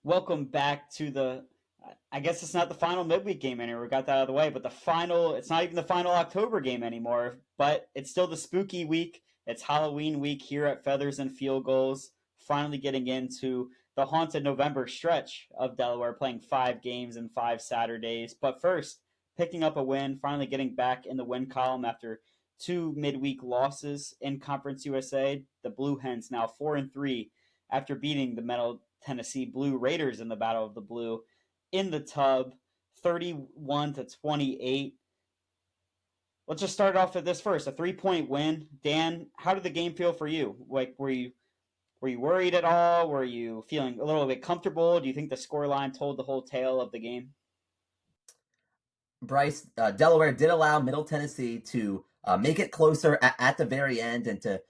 Welcome back to I guess it's not the final midweek game anymore. We got that out of the way, but it's not even the final October game anymore, but it's still the spooky week. It's Halloween week here at Feathers and Field Goals, finally getting into the haunted November stretch of Delaware, playing 5 games in 5 Saturdays. But first, picking up a win, finally getting back in the win column after two midweek losses in Conference USA. The Blue Hens now 4-3 after beating the Middle Tennessee Blue Raiders in the Battle of the Blue in the Tub, 31-28. Let's just start off with this first, a 3-point win. Dan, how did the game feel for you? Like, were you worried at all? Were you feeling a little bit comfortable? Do you think the scoreline told the whole tale of the game? Bryce, Delaware did allow Middle Tennessee to make it closer at the very end and to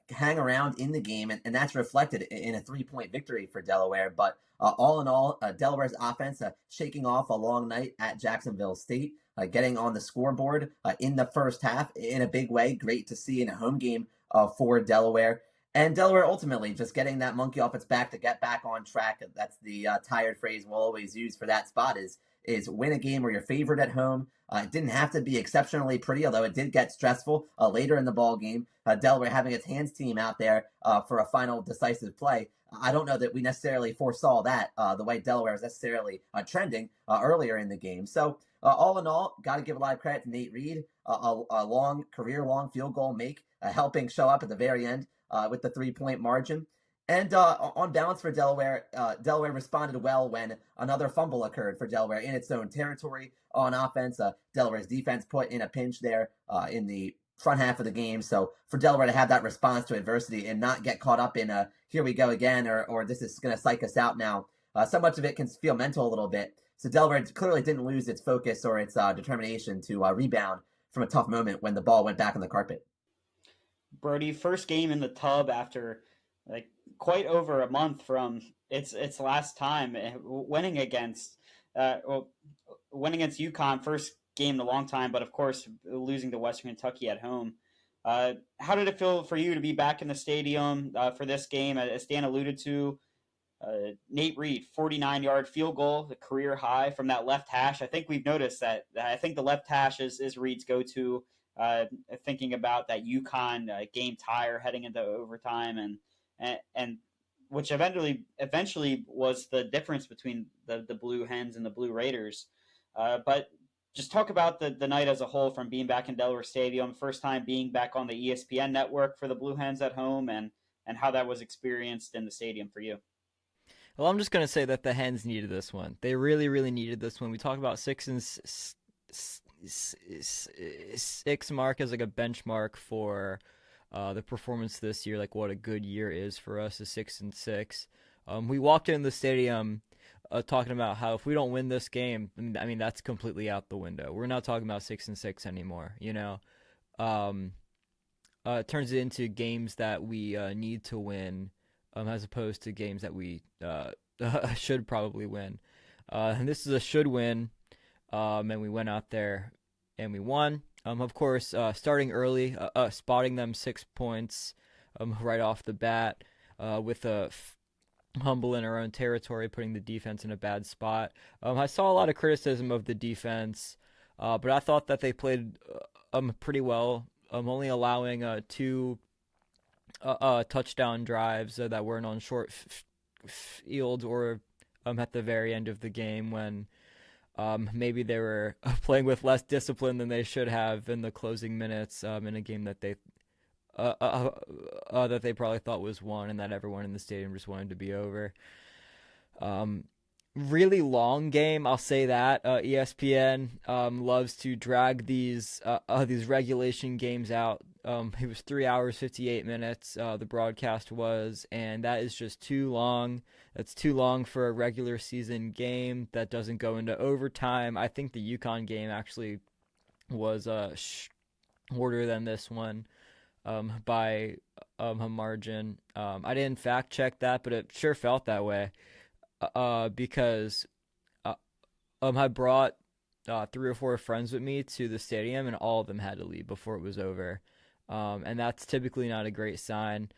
hang around in the game, and that's reflected in a 3-point victory for Delaware. But all in all, Delaware's offense shaking off a long night at Jacksonville State, getting on the scoreboard in the first half in a big way. Great to see in a home game for Delaware. And Delaware ultimately just getting that monkey off its back to get back on track. That's the tired phrase we'll always use for that spot is win a game where you're favored at home. It didn't have to be exceptionally pretty, although it did get stressful later in the ball game. Delaware having its hands team out there for a final decisive play. I don't know that we necessarily foresaw that the way Delaware was necessarily trending earlier in the game. So all in all, got to give a lot of credit to Nate Reed, a long career-long field goal make, helping show up at the very end with the 3-point margin. And on balance for Delaware, Delaware responded well when another fumble occurred for Delaware in its own territory on offense. Delaware's defense put in a pinch there in the front half of the game. So for Delaware to have that response to adversity and not get caught up in here we go again, or this is going to psych us out now, so much of it can feel mental a little bit. So Delaware clearly didn't lose its focus or its determination to rebound from a tough moment when the ball went back on the carpet. Brody, first game in the Tub after like quite over a month from its last time winning against well, winning against UConn, first game in a long time, but of course losing to Western Kentucky at home. How did it feel for you to be back in the stadium for this game? As Dan alluded to, Nate Reed, 49-yard field goal, the career high from that left hash. I think we've noticed that. I think the left hash is Reed's go-to. Thinking about that UConn game tire heading into overtime, and which eventually was the difference between the Blue Hens and the Blue Raiders. But just talk about the night as a whole, from being back in Delaware Stadium, first time being back on the ESPN network for the Blue Hens at home, and how that was experienced in the stadium for you. Well, I'm just going to say that the Hens needed this one. They really, really needed this one. We talk about six mark as like a benchmark for the performance this year, like what a good year is for us is 6-6. We walked in the stadium talking about how if we don't win this game, I mean that's completely out the window. We're not talking about 6-6 anymore. Um, it turns it into games that we need to win, as opposed to games that we should probably win. And this is a should win, and we went out there and we won. Of course, starting early, spotting them 6 points right off the bat with a humble in our own territory, putting the defense in a bad spot. I saw a lot of criticism of the defense, but I thought that they played pretty well, only allowing two touchdown drives that weren't on short fields or at the very end of the game when maybe they were playing with less discipline than they should have in the closing minutes in a game that they probably thought was won and that everyone in the stadium just wanted to be over. Really long game, I'll say that. ESPN loves to drag these regulation games out. It was 3 hours 58 minutes. The broadcast was, and that is just too long. That's too long for a regular season game that doesn't go into overtime. I think the UConn game actually was shorter than this one by a margin. I didn't fact check that, but it sure felt that way. Because I brought 3 or 4 friends with me to the stadium, and all of them had to leave before it was over, and that's typically not a great sign.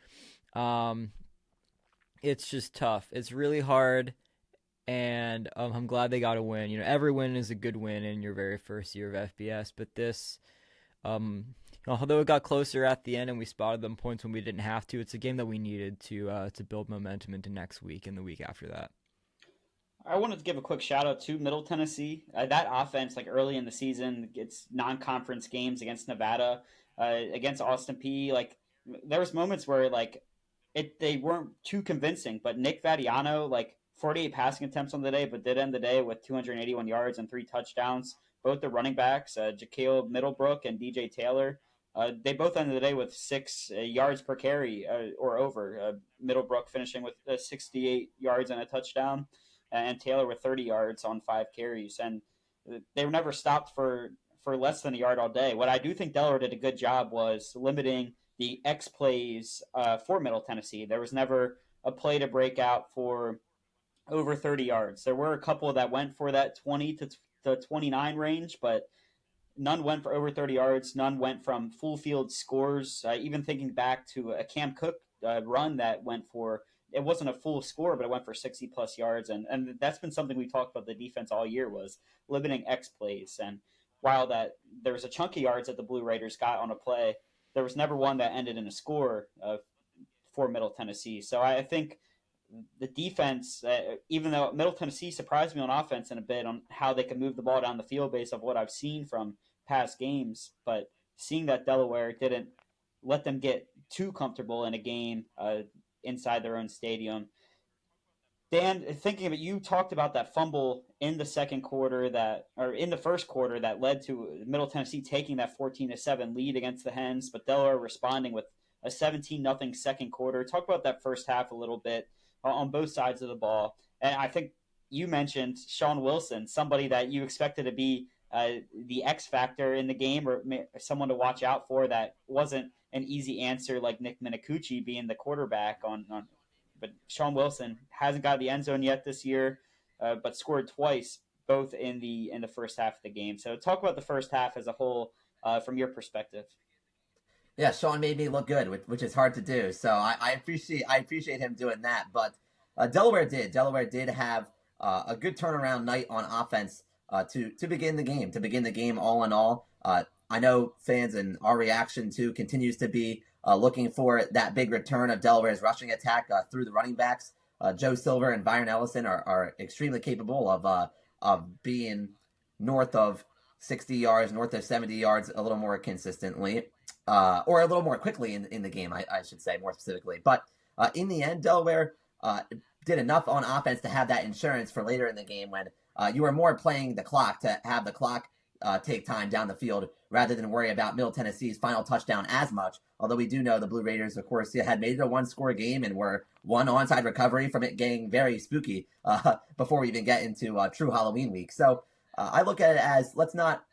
It's just tough. It's really hard, and I'm glad they got a win. Every win is a good win in your very first year of FBS, but this, although it got closer at the end and we spotted them points when we didn't have to, it's a game that we needed to build momentum into next week and the week after that. I wanted to give a quick shout out to Middle Tennessee. That offense, like early in the season, it's non-conference games against Nevada, against Austin P. Like there was moments where they weren't too convincing, but Nick Vadiano, like 48 passing attempts on the day, but did end the day with 281 yards and 3 touchdowns. Both the running backs, Jaquil Middlebrook and DJ Taylor, they both ended the day with 6 yards per carry or over. Middlebrook finishing with 68 yards and a touchdown, and Taylor with 30 yards on 5 carries. And they were never stopped for less than a yard all day. What I do think Delaware did a good job was limiting the X plays for Middle Tennessee. There was never a play to break out for over 30 yards. There were a couple that went for that 20 to 29 range, but none went for over 30 yards. None went from full field scores. Even thinking back to a Cam Cook run that went for, it wasn't a full score, but it went for 60 plus yards. And that's been something we talked about the defense all year, was limiting X plays. And while there was a chunky yards that the Blue Raiders got on a play, there was never one that ended in a score for Middle Tennessee. So I think the defense, even though Middle Tennessee surprised me on offense in a bit on how they can move the ball down the field based on what I've seen from past games, but seeing that Delaware didn't let them get too comfortable in a game inside their own stadium. Dan, thinking of it, you talked about that fumble in the second quarter in the first quarter that led to Middle Tennessee taking that 14-7 lead against the Hens, but Delaware responding with a 17-0 second quarter. Talk about that first half a little bit on both sides of the ball. And I think you mentioned Sean Wilson, somebody that you expected to be the X factor in the game, or someone to watch out for. That wasn't an easy answer like Nick Minicucci being the quarterback but Sean Wilson hasn't got the end zone yet this year, but scored twice, both in the first half of the game. So talk about the first half as a whole from your perspective. Yeah, Sean made me look good, which is hard to do. So I appreciate him doing that. But Delaware did have a good turnaround night on offense to begin the game all in all. I know fans and our reaction too continues to be looking for that big return of Delaware's rushing attack through the running backs. Joe Silver and Byron Ellison are extremely capable of being north of 60 yards, north of 70 yards a little more consistently, or a little more quickly in the game, I should say more specifically. But in the end, Delaware did enough on offense to have that insurance for later in the game when you were more playing the clock to have the clock take time down the field rather than worry about Middle Tennessee's final touchdown as much. Although we do know the Blue Raiders, of course, had made it a one-score game and were one onside recovery from it getting very spooky before we even get into true Halloween week. So I look at it as, let's not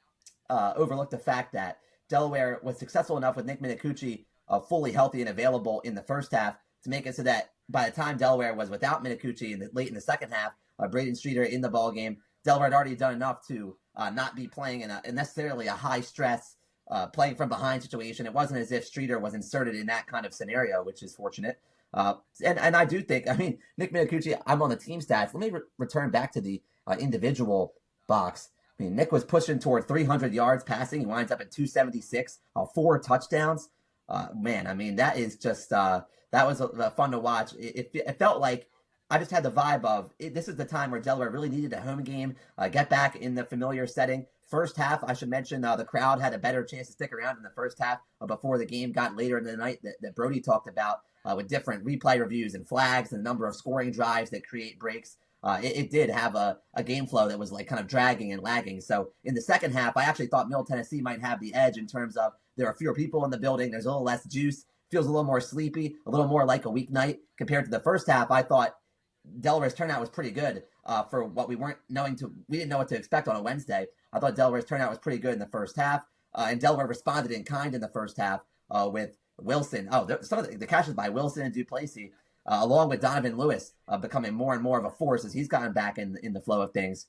overlook the fact that Delaware was successful enough with Nick Minicucci fully healthy and available in the first half to make it so that by the time Delaware was without Minicucci late in the second half, Braden Streeter in the ball game, Delaware had already done enough to not be playing in necessarily a high stress playing from behind situation. It wasn't as if Streeter was inserted in that kind of scenario, which is fortunate. And I do think, Nick Minicucci, I'm on the team stats. Let me return back to the individual box. Nick was pushing toward 300 yards passing. He winds up at 276, 4 touchdowns. That is just, that was fun to watch. It felt like I just had the vibe of this is the time where Delaware really needed a home game, get back in the familiar setting. First half, I should mention, the crowd had a better chance to stick around in the first half before the game got later in the night that Brody talked about with different replay reviews and flags and the number of scoring drives that create breaks. It did have a game flow that was like kind of dragging and lagging. So in the second half, I actually thought Middle Tennessee might have the edge in terms of there are fewer people in the building. There's a little less juice. Feels a little more sleepy, a little more like a weeknight compared to the first half. I thought Delaware's turnout was pretty good for what we didn't know what to expect on a Wednesday. I thought Delaware's turnout was pretty good in the first half, and Delaware responded in kind in the first half with Wilson. Some of the catches by Wilson and Duplessis, along with Donovan Lewis becoming more and more of a force as he's gotten back in the flow of things.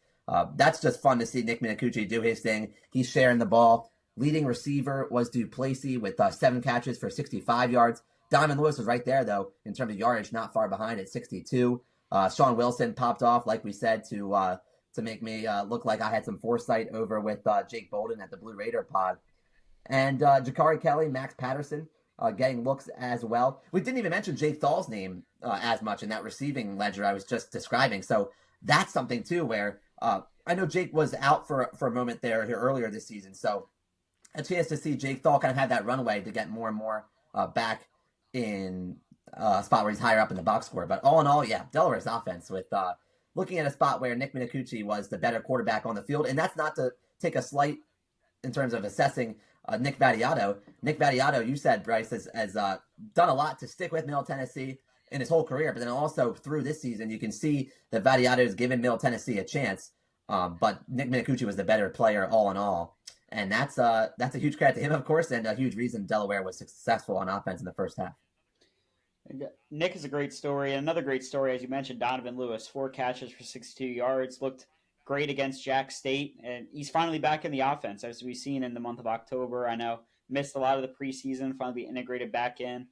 That's just fun to see Nick Minicucci do his thing. He's sharing the ball. Leading receiver was Duplessis with 7 catches for 65 yards. Donovan Lewis was right there, though, in terms of yardage, not far behind at 62. Sean Wilson popped off, like we said, to make me look like I had some foresight over with Jake Bolden at the Blue Raider pod. And Jakari Kelly, Max Patterson getting looks as well. We didn't even mention Jake Thal's name as much in that receiving ledger I was just describing. So that's something, too, where I know Jake was out for a moment there here earlier this season. So a chance to see Jake Thal kind of have that runway to get more and more back in a spot where he's higher up in the box score. But all in all, yeah, Delaware's offense with looking at a spot where Nick Minicucci was the better quarterback on the field. And that's not to take a slight in terms of assessing Nick Vattiato. Nick Vattiato, you said, Bryce, has done a lot to stick with Middle Tennessee in his whole career. But then also through this season, you can see that Vattiato has given Middle Tennessee a chance. But Nick Minicucci was the better player all in all. And that's a huge credit to him, of course, and a huge reason Delaware was successful on offense in the first half. Nick is a great story. And another great story, as you mentioned, Donovan Lewis, 4 catches for 62 yards, looked great against Jack State. And he's finally back in the offense, as we've seen in the month of October. I know missed a lot of the preseason, finally be integrated back in.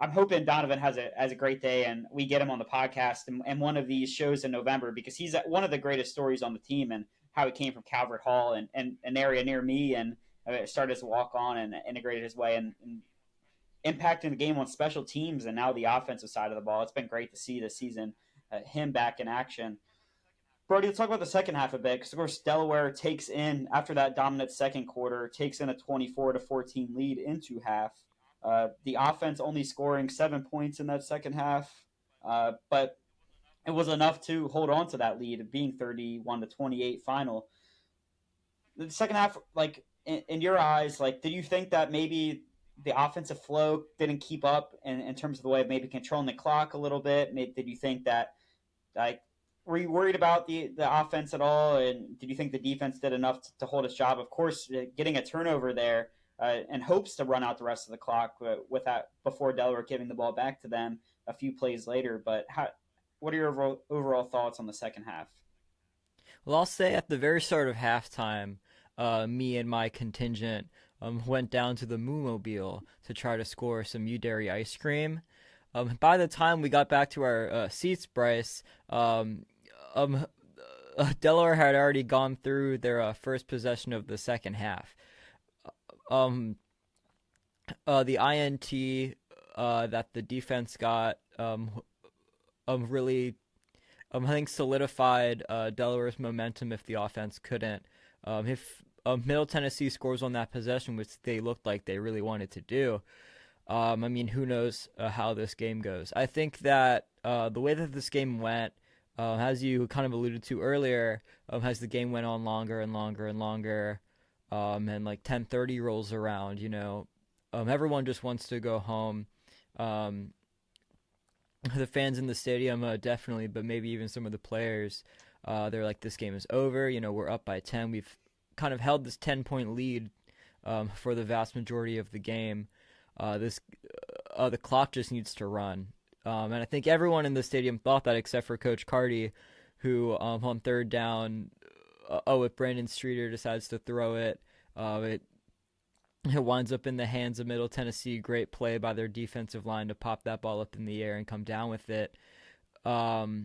I'm hoping Donovan has a great day and we get him on the podcast and one of these shows in November, because he's one of the greatest stories on the team, and how he came from Calvert Hall and an area near me, and started as a walk-on and integrated his way and impacting the game on special teams and now the offensive side of the ball. It's been great to see this season, him back in action. Brody, let's talk about the second half a bit, because, of course, Delaware takes in, after that dominant second quarter, takes in a 24-14 lead into half. The offense only scoring 7 points in that second half, but it was enough to hold on to that lead, being 31-28 final. The second half, like, in your eyes, like, did you think that maybe the offensive flow didn't keep up in terms of the way of maybe controlling the clock a little bit? Did you think that, like, were you worried about the offense at all? And did you think the defense did enough to hold its job? Of course, getting a turnover there and hopes to run out the rest of the clock with that before Delaware giving the ball back to them a few plays later. But what are your overall thoughts on the second half? Well, I'll say at the very start of halftime, me and my contingent went down to the Moo-Mobile to try to score some U-Dairy ice cream. By the time we got back to our seats, Bryce, Delaware had already gone through their first possession of the second half. The INT that the defense got really, I think, solidified Delaware's momentum if the offense couldn't. If Middle Tennessee scores on that possession, which they looked like they really wanted to do, I mean, who knows how this game goes. I think that the way that this game went, as you kind of alluded to earlier, as the game went on longer and longer and longer, and like 10:30 rolls around, everyone just wants to go home. The fans in the stadium definitely, but maybe even some of the players, they're like, this game is over. We're up by 10. We've kind of held this 10-point lead for the vast majority of the game. The clock just needs to run. And I think everyone in the stadium thought that, except for Coach Carty, who on third down, if Brandon Streeter decides to throw it, it winds up in the hands of Middle Tennessee. Great play by their defensive line to pop that ball up in the air and come down with it. Of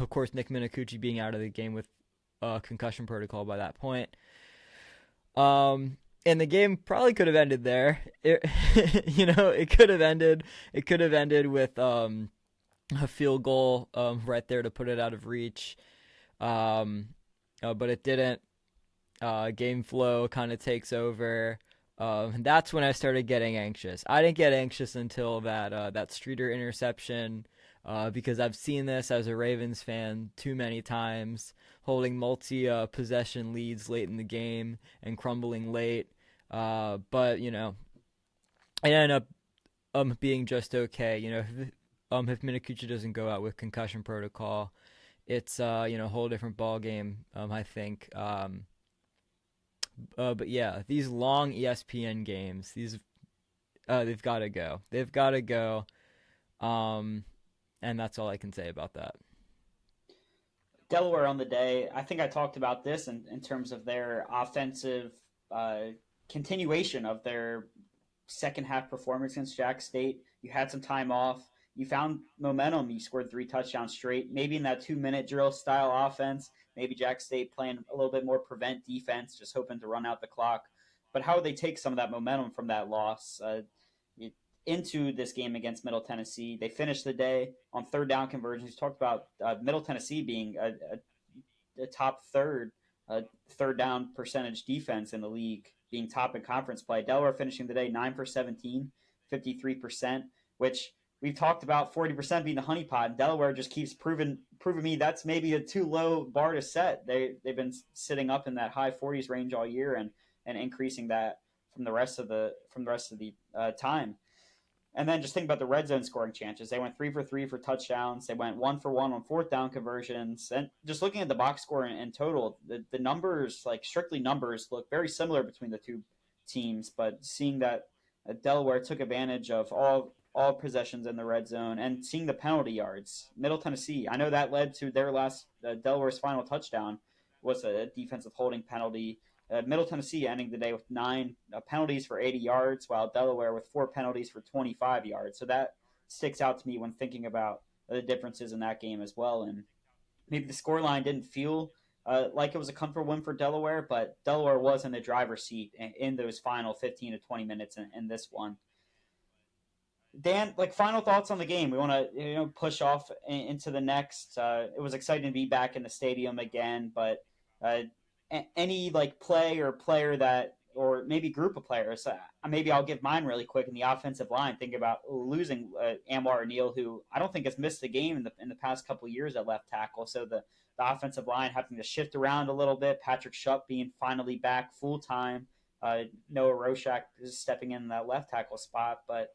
course, Nick Minicucci being out of the game with concussion protocol by that point. And the game probably could have ended there. It could have ended. It could have ended with a field goal right there to put it out of reach. But it didn't. Game flow kind of takes over. That's when I started getting anxious. I didn't get anxious until that Streeter interception, because I've seen this as a Ravens fan too many times, holding multi-possession leads late in the game and crumbling late. But it ended up being just okay. If Minicucci doesn't go out with concussion protocol, it's a whole different ball game. I think. But yeah, these long ESPN games, they've got to go. They've got to go. And that's all I can say about that. Delaware on the day, I think I talked about this in terms of their offensive continuation of their second half performance against Jack State. You had some time off. you found momentum. You scored 3 touchdowns straight. Maybe in that 2-minute drill style offense, maybe Jack State playing a little bit more prevent defense, just hoping to run out the clock. But how would they take some of that momentum from that loss into this game against Middle Tennessee? They finished the day on third down conversions. We talked about Middle Tennessee being a top third down percentage defense in the league, being top in conference play. Delaware finishing the day 9 for 17, 53%, which we've talked about 40% being the honeypot. And Delaware just keeps proving me that's maybe a too low bar to set. They've been sitting up in that high 40s range all year and increasing that from the rest of the time. And then just think about the red zone scoring chances. They went 3 for 3 for touchdowns. They went 1 for 1 on fourth down conversions. And just looking at the box score in total, the numbers, like strictly numbers, look very similar between the two teams. But seeing that Delaware took advantage of all possessions in the red zone and seeing the penalty yards, Middle Tennessee, I know that led to their last Delaware's final touchdown was a defensive holding penalty. Middle Tennessee ending the day with 9 penalties for 80 yards, while Delaware with 4 penalties for 25 yards. So that sticks out to me when thinking about the differences in that game as well. And maybe the scoreline didn't feel like it was a comfortable win for Delaware, but Delaware was in the driver's seat in those final 15 to 20 minutes in this one. Dan, like final thoughts on the game. We want to push off into the next. It was exciting to be back in the stadium again, but any like play or player that, or maybe group of players. Maybe I'll give mine really quick in the offensive line. Think about losing Anwar O'Neal, who I don't think has missed a game in the past couple of years at left tackle. So the offensive line having to shift around a little bit. Patrick Shupp being finally back full time. Noah Roshak is stepping in that left tackle spot. But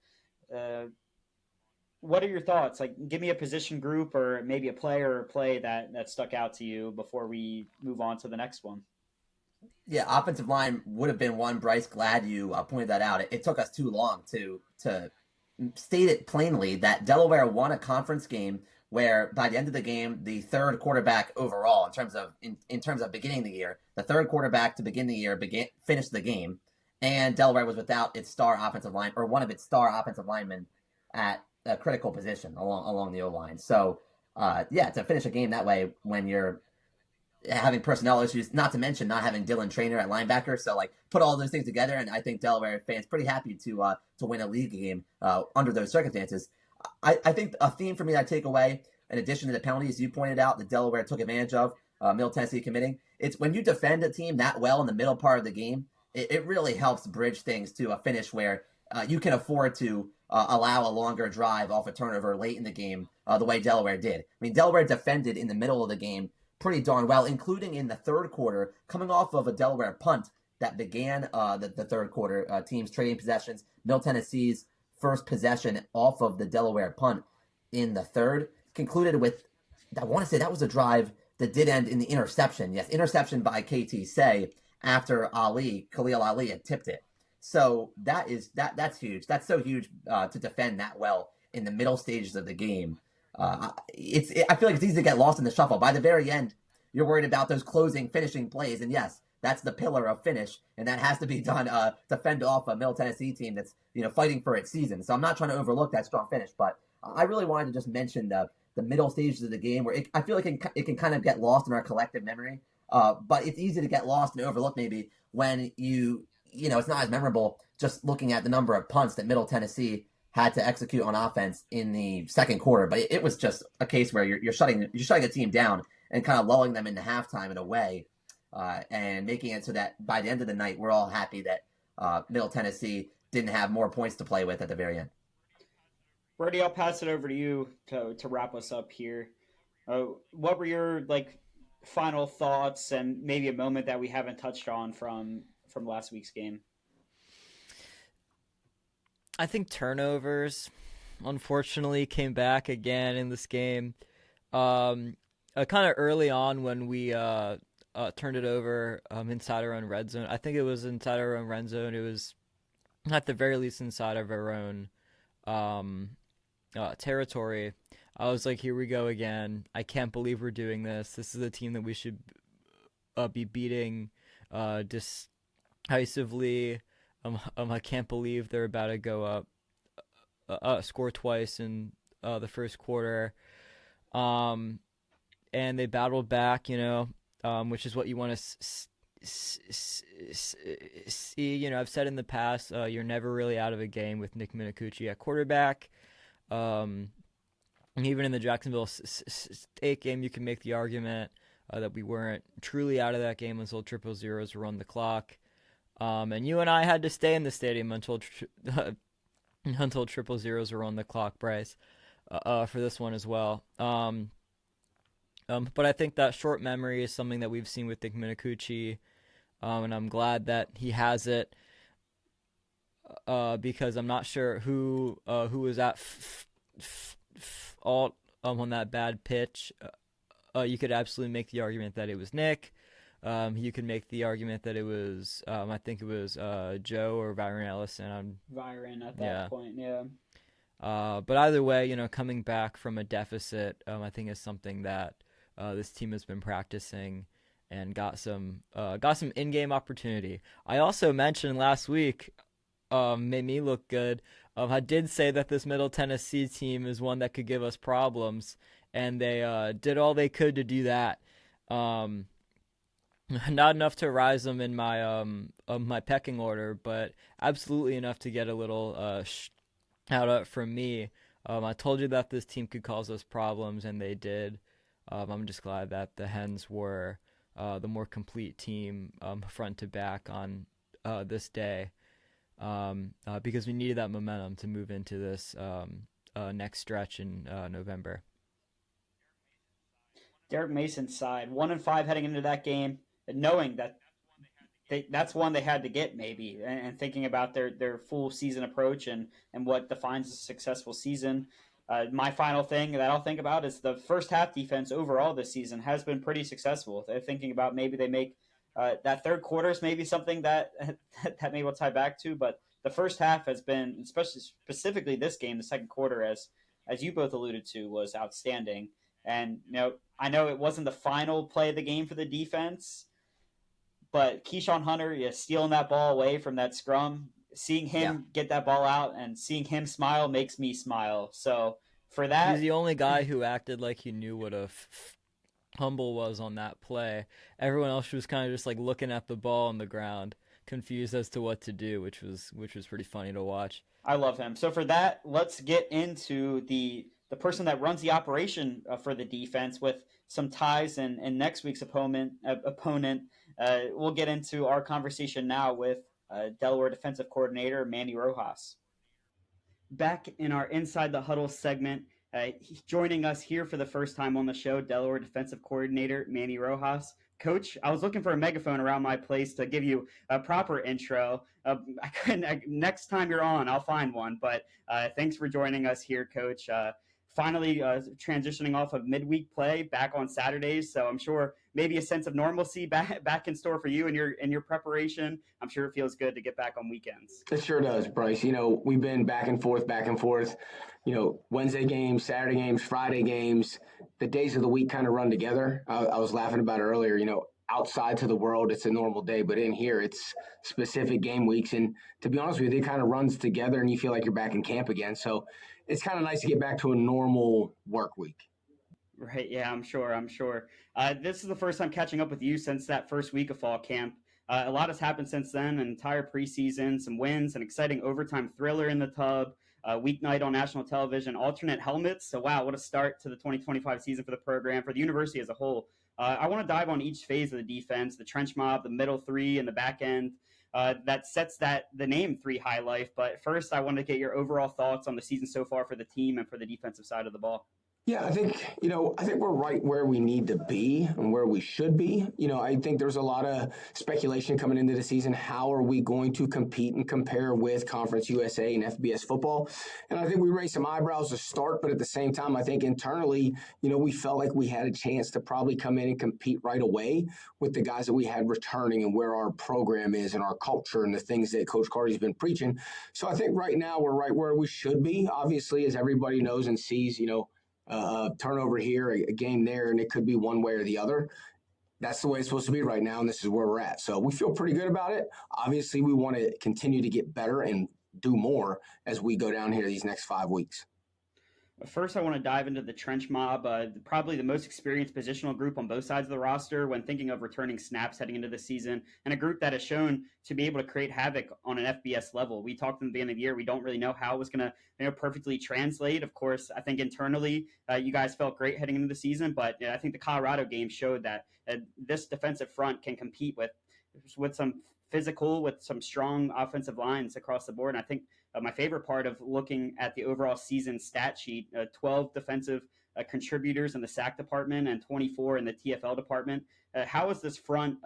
what are your thoughts? Like, give me a position group or maybe a player or play that stuck out to you before we move on to the next one. Yeah, offensive line would have been one. Bryce, glad you pointed that out. It took us too long to state it plainly that Delaware won a conference game where by the end of the game, the third quarterback overall in terms of beginning the year, the third quarterback to begin the year finished the game, and Delaware was without its star offensive line or one of its star offensive linemen at a critical position along the O-line. So, to finish a game that way when you're having personnel issues, not to mention not having Dylan Traynor at linebacker. So, like, put all those things together, and I think Delaware fans pretty happy to win a league game under those circumstances. I think a theme for me that I take away, in addition to the penalties you pointed out that Delaware took advantage of, Middle Tennessee committing, it's when you defend a team that well in the middle part of the game, it really helps bridge things to a finish where you can afford to allow a longer drive off a turnover late in the game the way Delaware did. I mean, Delaware defended in the middle of the game pretty darn well, including in the third quarter, coming off of a Delaware punt that began the third quarter, teams trading possessions. Middle Tennessee's first possession off of the Delaware punt in the third concluded with, I want to say that was a drive that did end in the interception. Yes, interception by KT Say after Khalil Ali had tipped it. So that's huge. That's so huge to defend that well in the middle stages of the game. I feel like it's easy to get lost in the shuffle. By the very end, you're worried about those finishing plays, and yes, that's the pillar of finish, and that has to be done to fend off a Middle Tennessee team that's fighting for its season. So I'm not trying to overlook that strong finish, but I really wanted to just mention the middle stages of the game where I feel like it can kind of get lost in our collective memory. But it's easy to get lost and overlook maybe when it's not as memorable just looking at the number of punts that Middle Tennessee had to execute on offense in the second quarter. But it was just a case where you're shutting the team down and kind of lulling them into halftime in a way, and making it so that by the end of the night, we're all happy that Middle Tennessee didn't have more points to play with at the very end. Brady, I'll pass it over to you to wrap us up here. What were your final thoughts and maybe a moment that we haven't touched on from last week's game? I think turnovers, unfortunately, came back again in this game. Kind of early on when we turned it over inside our own red zone. I think it was inside our own red zone. It was at the very least inside of our own territory. I was like, here we go again. I can't believe we're doing this. This is a team that we should be beating decisively. I can't believe they're about to go up, score twice in the first quarter, and they battled back. Which is what you want to see. I've said in the past, you're never really out of a game with Nick Minakuchi at quarterback. Even in the Jacksonville State game, you can make the argument that we weren't truly out of that game until triple zeros were on the clock. And you and I had to stay in the stadium until triple zeros were on the clock, Bryce, for this one as well. But I think that short memory is something that we've seen with Nick Minakuchi, and I'm glad that he has it, because I'm not sure who was at fault on that bad pitch. You could absolutely make the argument that it was Nick. You could make the argument that it was, I think it was Joe or Byron Ellison. Byron at that point, yeah. But either way, coming back from a deficit, I think is something that this team has been practicing and got some in-game opportunity. I also mentioned last week, made me look good. I did say that this Middle Tennessee team is one that could give us problems, and they did all they could to do that. Not enough to rise them in my my pecking order, but absolutely enough to get a little shout out from me. I told you that this team could cause us problems, and they did. I'm just glad that the Hens were the more complete team front to back on this day, because we needed that momentum to move into this next stretch in November. Derek Mason's side, 1-5 heading into that game, knowing that that's one they had to get maybe, and thinking about their full season approach and what defines a successful season. My final thing that I'll think about is the first half defense overall this season has been pretty successful. They're thinking about maybe they make that third quarter is maybe something that maybe we'll tie back to, but the first half has been, especially specifically this game, the second quarter, as you both alluded to, was outstanding. And I know it wasn't the final play of the game for the defense, but Keyshawn Hunter, stealing that ball away from that scrum, seeing him get that ball out and seeing him smile makes me smile. So for that, he's the only guy who acted like he knew what a humble was on that play. Everyone else was kind of just like looking at the ball on the ground, confused as to what to do, which was pretty funny to watch. I love him. So for that, let's get into the person that runs the operation for the defense with some ties and next week's opponent. We'll get into our conversation now with Delaware Defensive Coordinator Manny Rojas. Back in our Inside the Huddle segment, joining us here for the first time on the show, Delaware Defensive Coordinator Manny Rojas. Coach, I was looking for a megaphone around my place to give you a proper intro. I couldn't. Next time you're on, I'll find one. But thanks for joining us here, Coach. Finally transitioning off of midweek play back on Saturdays, so I'm sure maybe a sense of normalcy back in store for you and your preparation. I'm sure it feels good to get back on weekends. It sure does, Bryce. We've been back and forth. Wednesday games, Saturday games, Friday games. The days of the week kind of run together. I was laughing about it earlier. Outside to the world, it's a normal day, but in here, it's specific game weeks. And to be honest with you, it kind of runs together, and you feel like you're back in camp again. So it's kind of nice to get back to a normal work week. Right. Yeah, I'm sure. This is the first time catching up with you since that first week of fall camp. A lot has happened since then, an entire preseason, some wins, an exciting overtime thriller in the tub, weeknight on national television, alternate helmets. So, wow, what a start to the 2025 season for the program, for the university as a whole. I want to dive on each phase of the defense, the trench mob, the middle three, and the back end. That sets the name Three High Life. But first, I want to get your overall thoughts on the season so far for the team and for the defensive side of the ball. Yeah, I think we're right where we need to be and where we should be. I think there's a lot of speculation coming into the season. How are we going to compete and compare with Conference USA and FBS football? And I think we raised some eyebrows to start, but at the same time, I think internally, we felt like we had a chance to probably come in and compete right away with the guys that we had returning and where our program is and our culture and the things that Coach Carty's been preaching. So I think right now we're right where we should be. Obviously, as everybody knows and sees, turnover here, a game there, and it could be one way or the other. That's the way it's supposed to be right now, and this is where we're at. So we feel pretty good about it. Obviously, we want to continue to get better and do more as we go down here these next 5 weeks. First, I want to dive into the trench mob, probably the most experienced positional group on both sides of the roster when thinking of returning snaps heading into the season, and a group that has shown to be able to create havoc on an FBS level. We talked in the beginning of the year, we don't really know how it was going to perfectly translate. Of course, I think internally you guys felt great heading into the season, but I think the Colorado game showed that this defensive front can compete with some physical, with some strong offensive lines across the board. And I think my favorite part of looking at the overall season stat sheet, 12 defensive contributors in the sack department and 24 in the TFL department. How has this front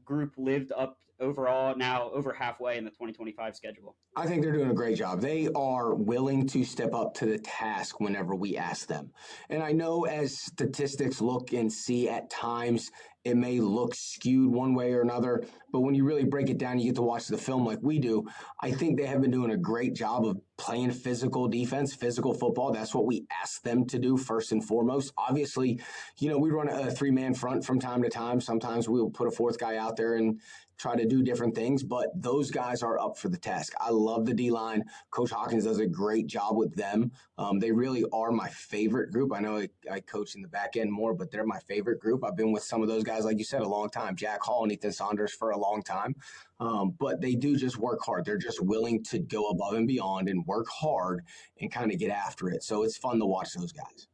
group lived up overall now over halfway in the 2025 schedule? I think they're doing a great job. They are willing to step up to the task whenever we ask them. And I know as statistics look and see at times, it may look skewed one way or another, but when you really break it down, you get to watch the film like we do. I think they have been doing a great job of playing physical defense, physical football. That's what we ask them to do first and foremost. Obviously, we run a three-man front from time to time. Sometimes we'll put a fourth guy out there and try to do different things, but those guys are up for the task. I love the D-line. Coach Hawkins does a great job with them. They really are my favorite group. I know I coach in the back end more, but they're my favorite group. I've been with some of those guys, like you said, a long time. Jack Hall and Ethan Saunders for a long time. But they do just work hard. They're just willing to go above and beyond and work hard and kind of get after it. So it's fun to watch those guys.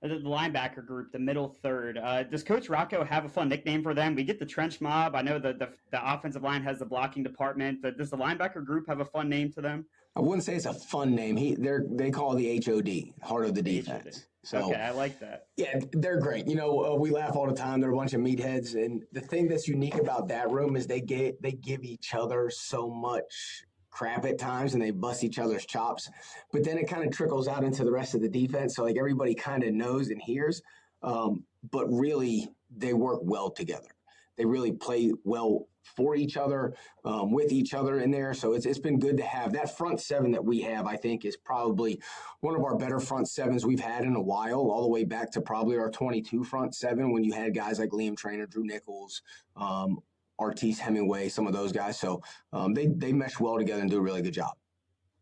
The linebacker group, the middle third. Does Coach Rocco have a fun nickname for them? We get the trench mob. I know the offensive line has the blocking department. Does the linebacker group have a fun name to them? I wouldn't say it's a fun name. They call it the HOD, heart of the defense. So, okay, I like that. Yeah, they're great. We laugh all the time. They're a bunch of meatheads, and the thing that's unique about that room is they give each other so much crap at times and they bust each other's chops, but then it kind of trickles out into the rest of the defense. So like everybody kind of knows and hears, but really they work well together. They really play well for each other, with each other in there. So it's been good to have that front seven that we have. I think is probably one of our better front sevens we've had in a while, all the way back to probably our 22 front seven when you had guys like Liam Trainer, Drew Nichols, Artis Hemingway, some of those guys. So they mesh well together and do a really good job.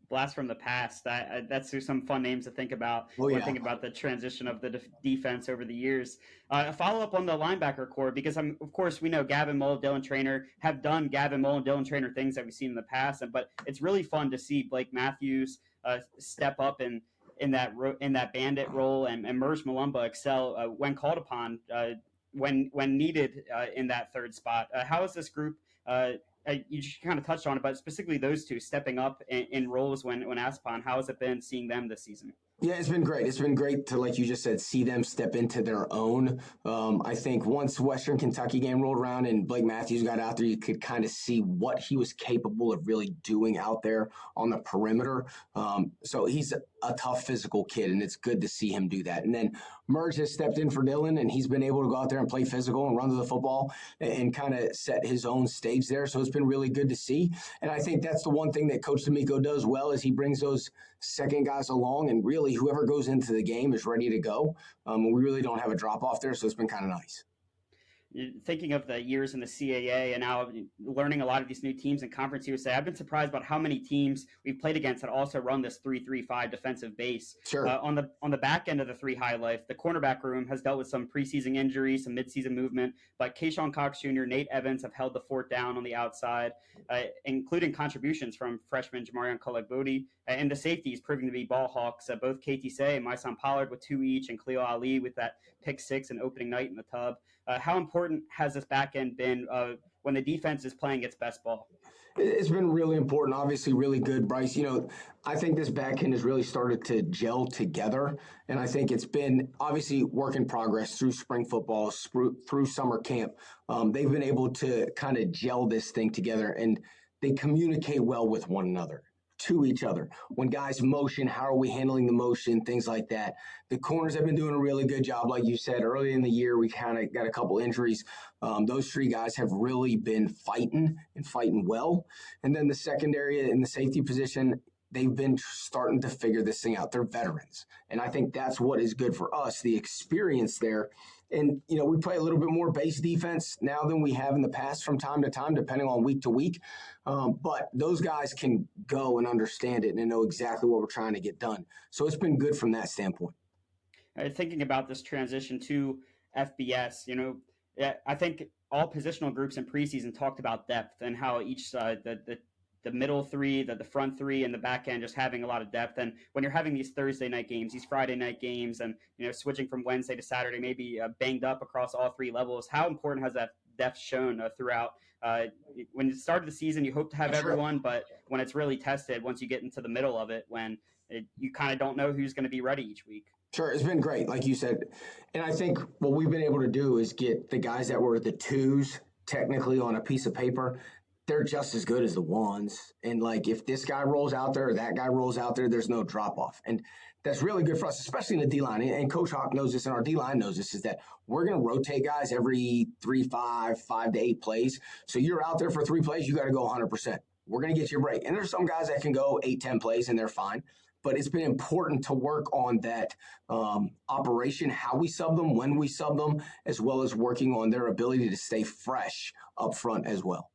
Blast from the past. That's some fun names to think about when thinking about the transition of the defense over the years. A follow up on the linebacker core, because of course we know Gavin Mull, Dylan Trainer have done Gavin Mull and Dylan Trainer things that we've seen in the past, but it's really fun to see Blake Matthews step up in that bandit role and Merge Malumba excel when called upon. When needed in that third spot. How is this group, you just kind of touched on it, but specifically those two stepping up in roles when asked upon, how has it been seeing them this season? Yeah, it's been great. It's been great to, like you just said, see them step into their own. I think once Western Kentucky game rolled around and Blake Matthews got out there, you could kind of see what he was capable of really doing out there on the perimeter. So he's a tough physical kid, and it's good to see him do that. And then Merge has stepped in for Dylan, and he's been able to go out there and play physical and run to the football and kind of set his own stage there. So it's been really good to see. And I think that's the one thing that Coach D'Amico does well is he brings those second guys along, and really whoever goes into the game is ready to go. We really don't have a drop off there, so it's been kind of nice. Thinking of the years in the CAA and now learning a lot of these new teams in Conference USA, I've been surprised about how many teams we've played against that also run this 3-3-5 defensive base. Sure. On the back end of the three high life, the cornerback room has dealt with some preseason injuries, some midseason movement, but Kayshawn Cox Jr., Nate Evans have held the fort down on the outside, including contributions from freshman Jamarion Kolagbodi, and the safeties proving to be ball hawks, both KT Say and Myson Pollard with 2 each, and Khalil Ali with that pick 6 and opening night in the tub. How important has this back end been when the defense is playing its best ball? It's been really important, obviously really good, Bryce. I think this back end has really started to gel together, and I think it's been obviously work in progress through spring football, through summer camp. They've been able to kind of gel this thing together, and they communicate well with one another, to each other. When guys motion, how are we handling the motion, things like that. The corners have been doing a really good job. Like you said, early in the year, we kind of got a couple injuries. Those three guys have really been fighting well. And then the secondary in the safety position, they've been starting to figure this thing out. They're veterans. And I think that's what is good for us, the experience there. And, we play a little bit more base defense now than we have in the past from time to time, depending on week to week. But those guys can go and understand it and know exactly what we're trying to get done. So it's been good from that standpoint. Thinking about this transition to FBS, I think all positional groups in preseason talked about depth and how each the middle three, the front three, and the back end just having a lot of depth. And when you're having these Thursday night games, these Friday night games, and switching from Wednesday to Saturday, maybe banged up across all three levels, how important has that depth shown throughout? When you started the season, you hope to have everyone, but when it's really tested, once you get into the middle of it, you kind of don't know who's going to be ready each week. Sure, it's been great, like you said. And I think what we've been able to do is get the guys that were the twos technically on a piece of paper. They're just as good as the ones. And like if this guy rolls out there or that guy rolls out there, there's no drop off. And that's really good for us, especially in the D-line. And Coach Hawk knows this and our D-line knows this, is that we're going to rotate guys every 5 to 8 plays. So you're out there for 3 plays, you got to go 100%. We're going to get you a break. And there's some guys that can go 8, 10 plays and they're fine. But it's been important to work on that operation, how we sub them, when we sub them, as well as working on their ability to stay fresh up front as well.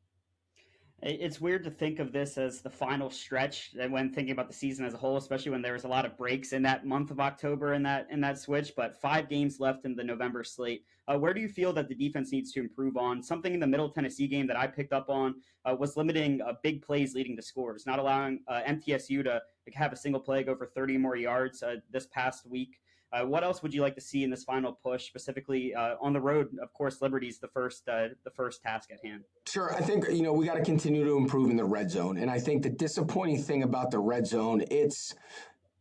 It's weird to think of this as the final stretch when thinking about the season as a whole, especially when there was a lot of breaks in that month of October in that switch, but 5 games left in the November slate. Where do you feel that the defense needs to improve on? Something in the Middle Tennessee game that I picked up on was limiting big plays leading to scores, not allowing MTSU to have a single play go for 30 more yards this past week. What else would you like to see in this final push, specifically on the road? Of course, Liberty's the first task at hand. Sure. I think, we got to continue to improve in the red zone. And I think the disappointing thing about the red zone, it's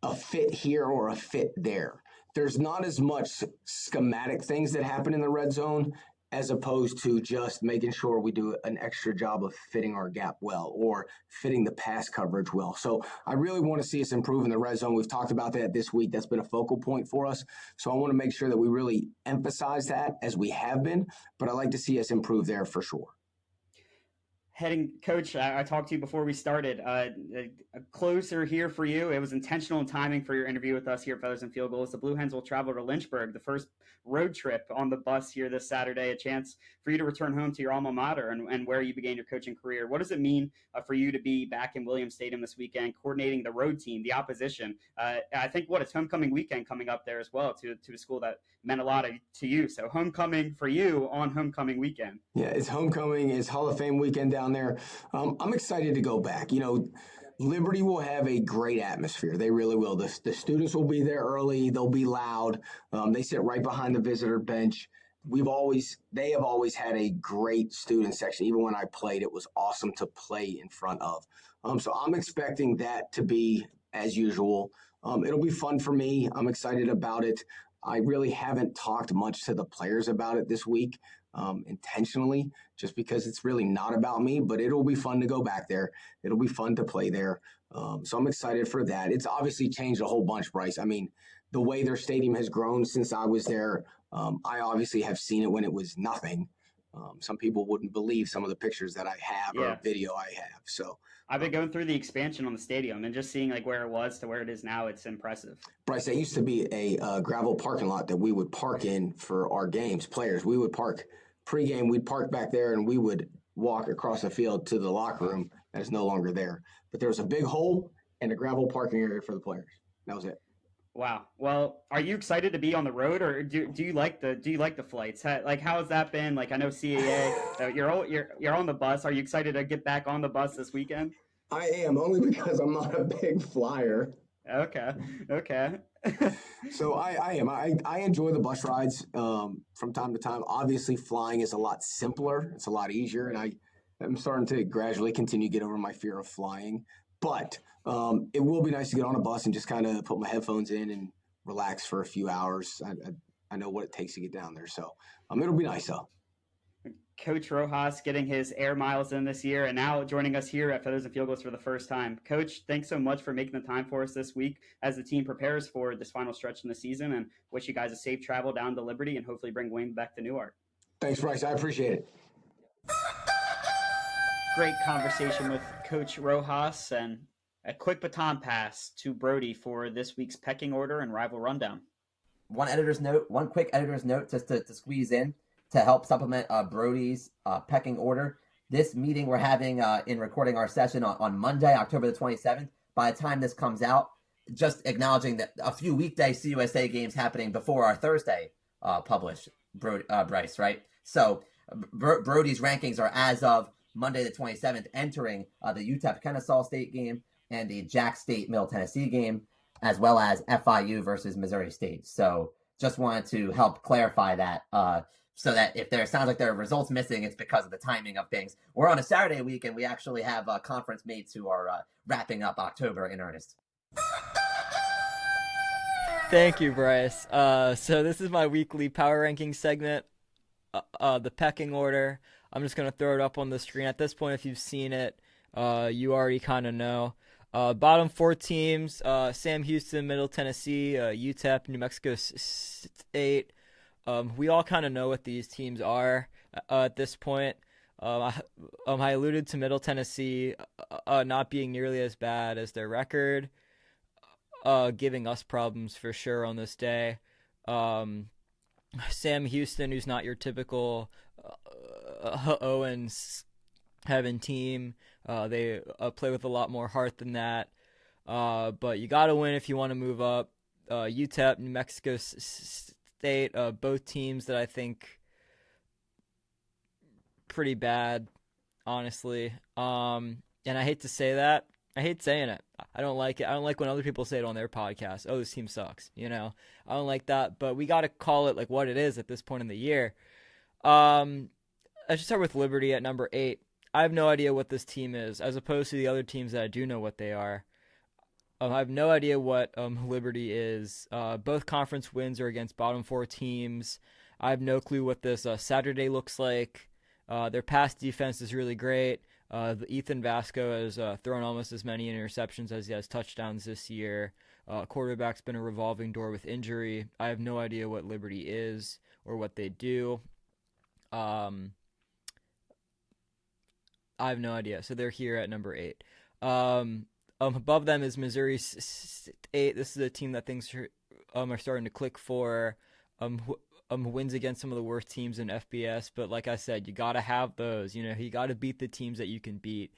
a fit here or a fit there. There's not as much schematic things that happen in the red zone as opposed to just making sure we do an extra job of fitting our gap well or fitting the pass coverage well. So I really want to see us improve in the red zone. We've talked about that this week. That's been a focal point for us. So I want to make sure that we really emphasize that as we have been, but I'd like to see us improve there for sure. Coach, I talked to you before we started. A closer here for you. It was intentional timing for your interview with us here at Feathers and Field Goals. The Blue Hens will travel to Lynchburg, the first road trip on the bus here this Saturday, a chance for you to return home to your alma mater and where you began your coaching career. What does it mean for you to be back in Williams Stadium this weekend, coordinating the road team, the opposition? I think it's homecoming weekend coming up there as well to a school that meant a lot to you. So homecoming for you on homecoming weekend. Yeah, it's homecoming. It's Hall of Fame weekend down there. I'm excited to go back. Liberty will have a great atmosphere. They really will. The students will be there early. They'll be loud. They sit right behind the visitor bench. They have always had a great student section. Even when I played, it was awesome to play in front of. So I'm expecting that to be as usual. It'll be fun for me. I'm excited about it. I really haven't talked much to the players about it this week. Intentionally, just because it's really not about me, but it'll be fun to go back there. It'll be fun to play there. So I'm excited for that. It's obviously changed a whole bunch, Bryce. I mean, the way their stadium has grown since I was there, I obviously have seen it when it was nothing. Some people wouldn't believe some of the pictures that I have or video I have. So I've been going through the expansion on the stadium and just seeing where it was to where it is now. It's impressive. Bryce, that used to be a gravel parking lot that we would park in for our games. Players, we would park pregame. We'd park back there and we would walk across the field to the locker room that is no longer there. But there was a big hole and a gravel parking area for the players. That was it. Wow. Well, are you excited to be on the road, or do you like the flights? How has that been? I know CAA, you're on the bus. Are you excited to get back on the bus this weekend? I am, only because I'm not a big flyer. Okay. So I am. I enjoy the bus rides from time to time. Obviously, flying is a lot simpler. It's a lot easier, and I'm starting to gradually continue to get over my fear of flying. But it will be nice to get on a bus and just kind of put my headphones in and relax for a few hours. I know what it takes to get down there. So it'll be nice, though. Coach Rojas getting his air miles in this year and now joining us here at Feathers and Field Goals for the first time. Coach, thanks so much for making the time for us this week as the team prepares for this final stretch in the season, and wish you guys a safe travel down to Liberty and hopefully bring Wayne back to Newark. Thanks, Bryce. I appreciate it. Great conversation with Coach Rojas, and a quick baton pass to Brody for this week's pecking order and rival rundown. One quick editor's note just to squeeze in to help supplement Brody's pecking order. This meeting we're having in recording our session on Monday, October the 27th. By the time this comes out, just acknowledging that a few weekday CUSA games happening before our Thursday publish, Bryce, right? So Brody's rankings are as of Monday the 27th, entering the UTEP-Kennesaw State game and the Jack State Middle Tennessee game, as well as FIU versus Missouri State. So just wanted to help clarify that so that if there sounds like there are results missing, it's because of the timing of things. We're on a Saturday week, and we actually have conference mates who are wrapping up October in earnest. Thank you, Bryce. So this is my weekly power ranking segment, the pecking order. I'm just going to throw it up on the screen. At this point, if you've seen it, you already kind of know. Bottom 4 teams, Sam Houston, Middle Tennessee, UTEP, New Mexico State. We all kind of know what these teams are at this point. I alluded to Middle Tennessee not being nearly as bad as their record, giving us problems for sure on this day. Sam Houston, who's not your typical 0-7 team. They play with a lot more heart than that. But you got to win if you want to move up. UTEP, New Mexico State, both teams that I think pretty bad, honestly. And I hate to say that. I hate saying it. I don't like it. I don't like when other people say it on their podcast. Oh, this team sucks. I don't like that. But we got to call it like what it is at this point in the year. I should start with Liberty at number 8. I have no idea what this team is, as opposed to the other teams that I do know what they are. I have no idea what Liberty is. Both conference wins are against bottom 4 teams. I have no clue what this Saturday looks like. Their pass defense is really great. Ethan Vasco has thrown almost as many interceptions as he has touchdowns this year. Quarterback's been a revolving door with injury. I have no idea what Liberty is or what they do. I have no idea. So they're here at number 8. Above them is Missouri State. This is a team that things are starting to click for. Wins against some of the worst teams in FBS, but like I said, you got to have those. You got to beat the teams that you can beat.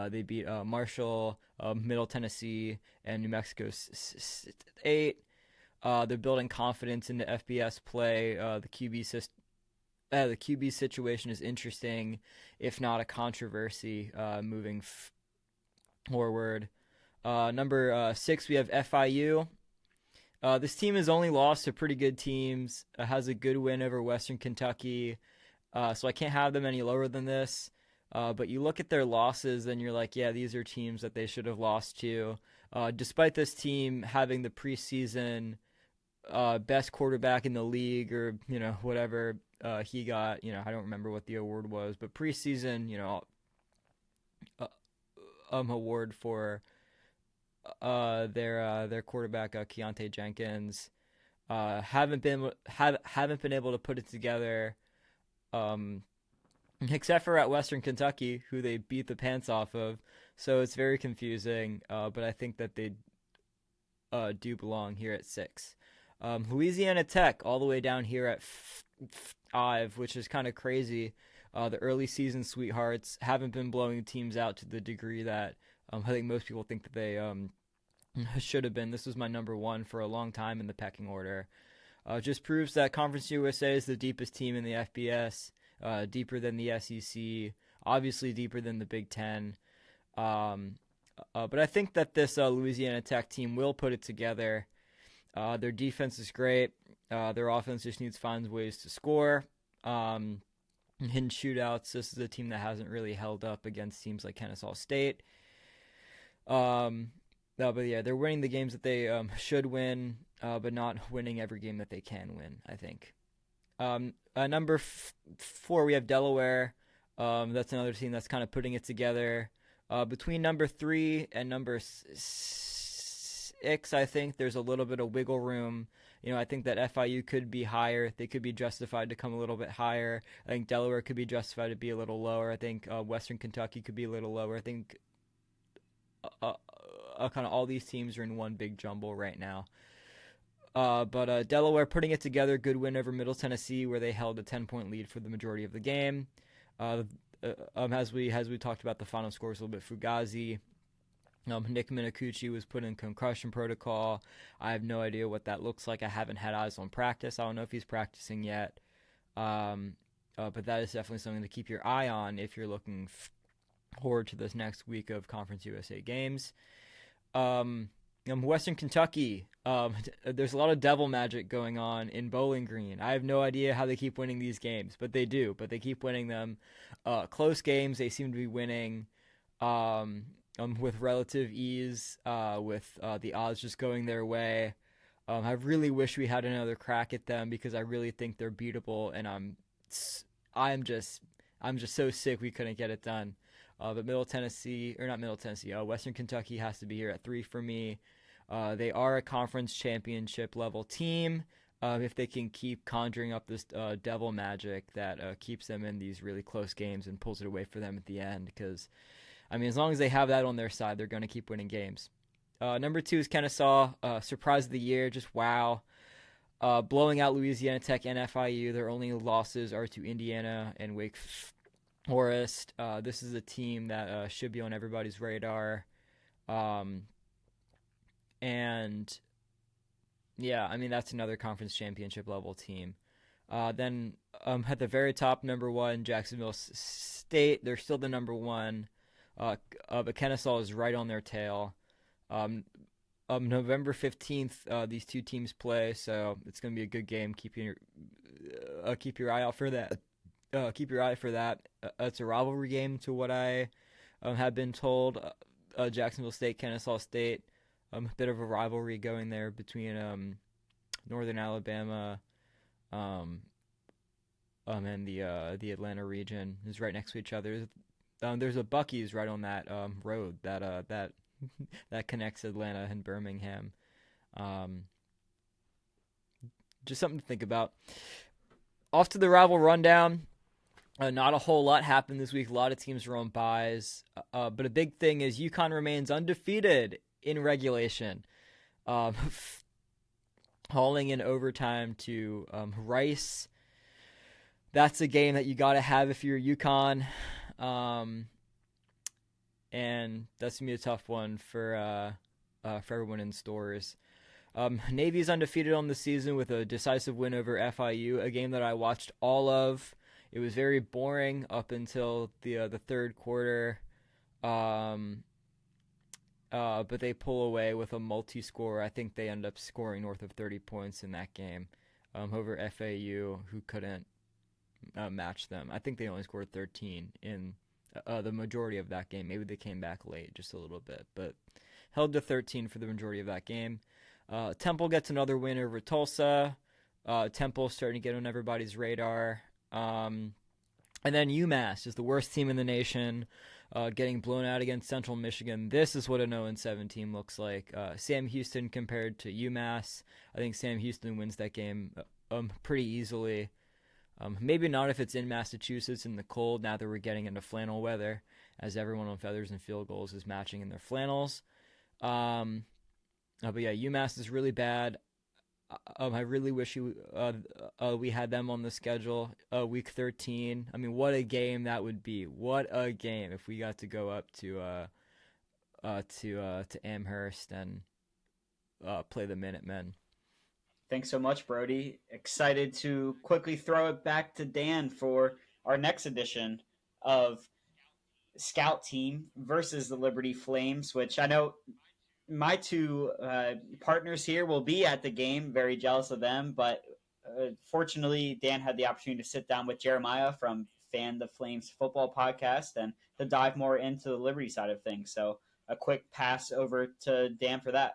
They beat Marshall, Middle Tennessee, and New Mexico State. They're building confidence into FBS play. The QB situation is interesting, if not a controversy, moving forward. Number 6, we have FIU. This team has only lost to pretty good teams. Has a good win over Western Kentucky, so I can't have them any lower than this. But you look at their losses, and you're like, yeah, these are teams that they should have lost to. Despite this team having the preseason best quarterback in the league, or whatever he got, I don't remember what the award was, but preseason, award for their quarterback Keontae Jenkins, haven't been able to put it together, except for at Western Kentucky, who they beat the pants off of. So it's very confusing. But I think that they do belong here at 6. Louisiana Tech all the way down here at 5, which is kind of crazy. The early season sweethearts haven't been blowing teams out to the degree that I think most people think that they should have been. This was my number 1 for a long time in the pecking order. Just proves that Conference USA is the deepest team in the FBS, deeper than the SEC, obviously deeper than the Big Ten. But I think that this Louisiana Tech team will put it together. Their defense is great. Their offense just needs to find ways to score. Hidden shootouts. This is a team that hasn't really held up against teams like Kennesaw State. But yeah, they're winning the games that they should win, but not winning every game that they can win, I think. Number 4, we have Delaware. That's another team that's kind of putting it together. Between number 3 and number 6, I think there's a little bit of wiggle room. I think that FIU could be higher. They could be justified to come a little bit higher. I think Delaware could be justified to be a little lower. I think Western Kentucky could be a little lower. I think kind of all these teams are in one big jumble right now. But Delaware putting it together, good win over Middle Tennessee, where they held a 10-point lead for the majority of the game. As we talked about, the final score was a little bit fugazi. Nick Minacucci was put in concussion protocol. I have no idea what that looks like. I haven't had eyes on practice. I don't know if he's practicing yet. But that is definitely something to keep your eye on if you're looking forward to this next week of Conference USA games. Western Kentucky, there's a lot of devil magic going on in Bowling Green. I have no idea how they keep winning these games, but they do. But they keep winning them. Close games, they seem to be winning with relative ease, with the odds just going their way. I really wish we had another crack at them because I really think they're beatable, and I'm just so sick we couldn't get it done. But Western Kentucky has to be here at 3 for me. They are a conference championship level team. If they can keep conjuring up this devil magic that keeps them in these really close games and pulls it away for them at the end, because I mean, as long as they have that on their side, they're going to keep winning games. Number 2 is Kennesaw. Surprise of the year, just wow. Blowing out Louisiana Tech and FIU. Their only losses are to Indiana and Wake Forest. This is a team that should be on everybody's radar. And yeah, I mean, that's another conference championship level team. Then at the very top, number 1, Jacksonville State. They're still the number 1. But Kennesaw is right on their tail. November 15th, these two teams play, so it's going to be a good game. Keep your eye out for that. Keep your eye for that. It's a rivalry game, to what I have been told. Jacksonville State, Kennesaw State, a bit of a rivalry going there between Northern Alabama, and the Atlanta region is right next to each other. There's a Buc-ee's right on that road that connects Atlanta and Birmingham. Just something to think about. Off to the rival rundown. Not a whole lot happened this week. A lot of teams were on byes. But a big thing is UConn remains undefeated in regulation. Hauling in overtime to Rice. That's a game that you got to have if you're UConn. And that's going to be a tough one for everyone in stores. Navy's undefeated on the season with a decisive win over FIU, a game that I watched all of. It was very boring up until the third quarter. But they pull away with a multi-score. I think they end up scoring north of 30 points in that game over FAU, who couldn't match them. I think they only scored 13 in the majority of that game. Maybe they came back late just a little bit, but held to 13 for the majority of that game. Temple gets another win over Tulsa. Temple starting to get on everybody's radar. And then UMass is the worst team in the nation, getting blown out against Central Michigan. This is what a 0-7 team looks like. Sam Houston compared to UMass. I think Sam Houston wins that game pretty easily. Maybe not if it's in Massachusetts in the cold, now that we're getting into flannel weather, as everyone on Feathers and Field Goals is matching in their flannels. But yeah, UMass is really bad. I really wish we had them on the schedule. Week 13. I mean, what a game that would be! What a game if we got to go up to Amherst and play the Minutemen. Thanks so much, Brody. Excited to quickly throw it back to Dan for our next edition of Scout Team versus the Liberty Flames, which I know my two partners here will be at the game. Very jealous of them, but fortunately, Dan had the opportunity to sit down with Jeremiah from Fan the Flames football podcast and to dive more into the Liberty side of things. So a quick pass over to Dan for that.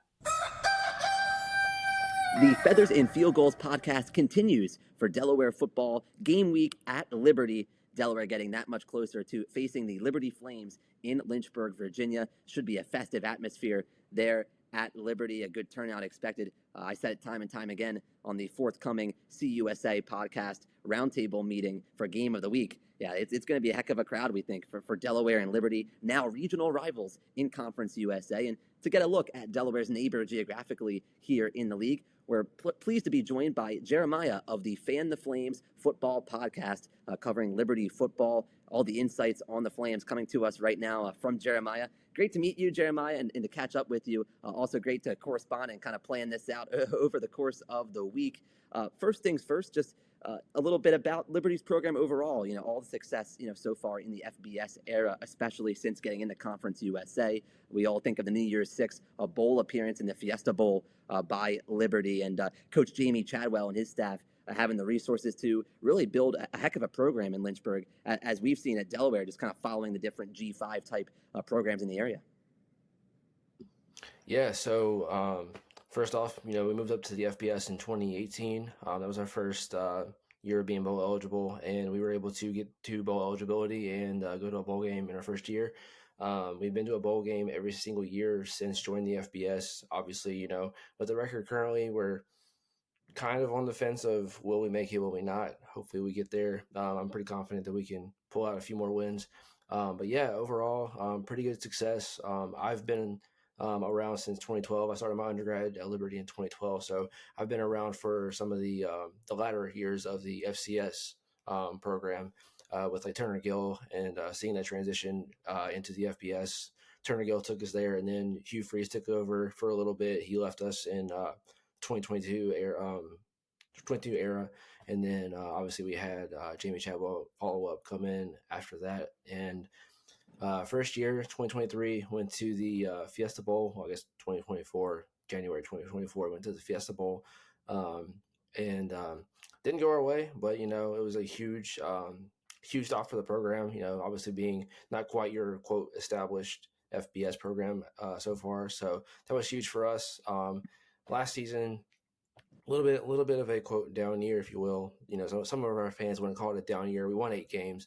The Feathers and Field Goals podcast continues for Delaware football game week at Liberty. Delaware getting that much closer to facing the Liberty Flames in Lynchburg, Virginia. Should be a festive atmosphere there at Liberty. A good turnout expected I said it time and time again on the forthcoming CUSA podcast roundtable meeting for Game of the Week. Yeah, it's going to be a heck of a crowd, we think, for Delaware and Liberty, now regional rivals in Conference USA. And to get a look at Delaware's neighbor geographically here in the league, we're pleased to be joined by Jeremiah of the Fan the Flames football podcast, covering Liberty football, all the insights on the Flames coming to us right now from Jeremiah. Great to meet you, Jeremiah, and to catch up with you. Also great to correspond and kind of plan this out over the course of the week. First things first, just a little bit about Liberty's program overall. All the success, so far in the FBS era, especially since getting into Conference USA. We all think of the New Year's Six bowl appearance in the Fiesta Bowl by Liberty, and Coach Jamie Chadwell and his staff having the resources to really build a heck of a program in Lynchburg, as we've seen at Delaware, just kind of following the different G5 type programs in the area. Yeah, so first off, we moved up to the FBS in 2018. That was our first year of being bowl eligible, and we were able to get to bowl eligibility and go to a bowl game in our first year. We've been to a bowl game every single year since joining the FBS, obviously, but the record currently, we're kind of on the fence of will we make it, will we not? Hopefully we get there. I'm pretty confident that we can pull out a few more wins. But yeah, overall, pretty good success. I've been around since 2012. I started my undergrad at Liberty in 2012, so I've been around for some of the latter years of the FCS program with like Turner Gill, and seeing that transition into the FBS. Turner Gill took us there, and then Hugh Freeze took over for a little bit. He left us in 2022 era, and then obviously we had Jamie Chadwell follow up come in after that, and first year 2023 went to the Fiesta Bowl. Well, I guess 2024 January 2024 went to the Fiesta Bowl, and didn't go our way, but it was a huge stop for the program. Obviously being not quite your quote established FBS program so far, so that was huge for us. Last season, a little bit of a quote down year, if you will. So some of our fans wouldn't call it a down year. We won 8 games.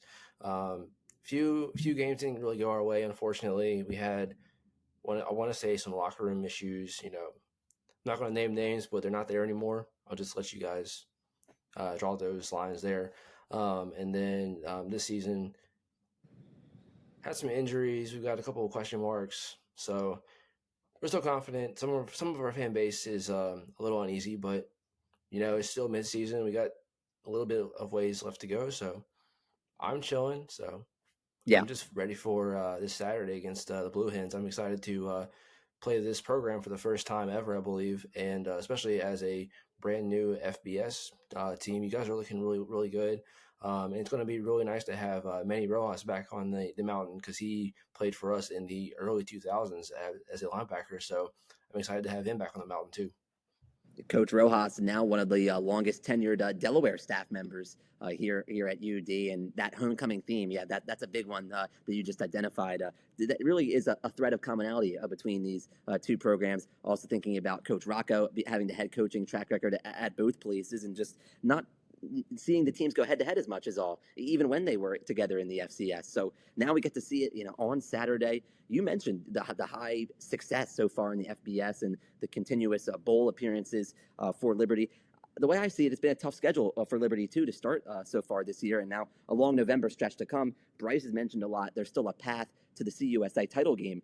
Few games didn't really go our way. Unfortunately, we had I want to say some locker room issues. I'm not going to name names, but they're not there anymore. I'll just let you guys draw those lines there. And then this season had some injuries. We've got a couple of question marks. So we're still confident. Some of our fan base is a little uneasy, but it's still mid-season. We got a little bit of ways left to go, so I'm chilling. So yeah, I'm just ready for this Saturday against the Blue Hens. I'm excited to play this program for the first time ever, I believe, and especially as a brand new FBS team. You guys are looking really, really good. And it's going to be really nice to have Manny Rojas back on the mountain, because he played for us in the early 2000s as a linebacker. So I'm excited to have him back on the mountain too. Coach Rojas, now one of the longest tenured Delaware staff members here at UD, and that homecoming theme, yeah, that's a big one that you just identified. That really is a thread of commonality between these two programs. Also thinking about Coach Rocco having the head coaching track record at both places, and just not seeing the teams go head to head as much as all, even when they were together in the FCS. So now we get to see it, on Saturday. You mentioned the high success so far in the FBS and the continuous bowl appearances for Liberty. The way I see it, it's been a tough schedule for Liberty too to start so far this year, and now a long November stretch to come. Bryce has mentioned a lot. There's still a path to the CUSA title game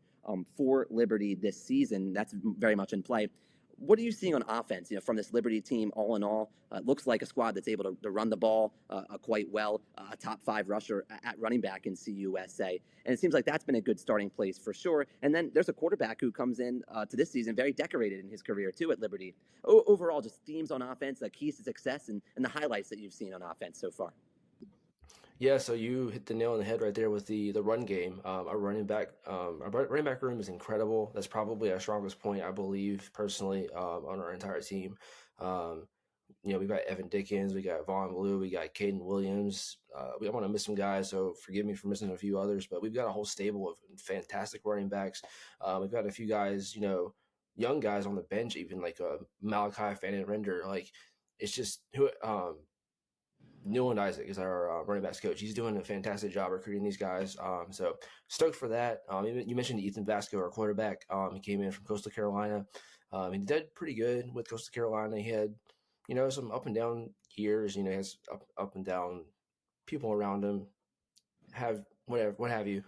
for Liberty this season. That's very much in play. What are you seeing on offense, from this Liberty team all in all? It looks like a squad that's able to run the ball quite well, a top 5 rusher at running back in CUSA. And it seems like that's been a good starting place for sure. And then there's a quarterback who comes in to this season very decorated in his career too at Liberty. Overall, just themes on offense, keys to success, and the highlights that you've seen on offense so far. Yeah, so you hit the nail on the head right there with the run game. Our running back room is incredible. That's probably our strongest point, I believe, personally, on our entire team. We've got Evan Dickens, we got Vaughn Blue, we got Caden Williams. We want to miss some guys, so forgive me for missing a few others, but we've got a whole stable of fantastic running backs. We've got a few guys, young guys on the bench, even like Malachi Fannin Render. Like, it's just Newland Isaac is our running backs coach. He's doing a fantastic job recruiting these guys. So stoked for that. You mentioned Ethan Vasco, our quarterback. He came in from Coastal Carolina. He did pretty good with Coastal Carolina. He had, some up and down years. He has up and down people around him, have whatever, what have you.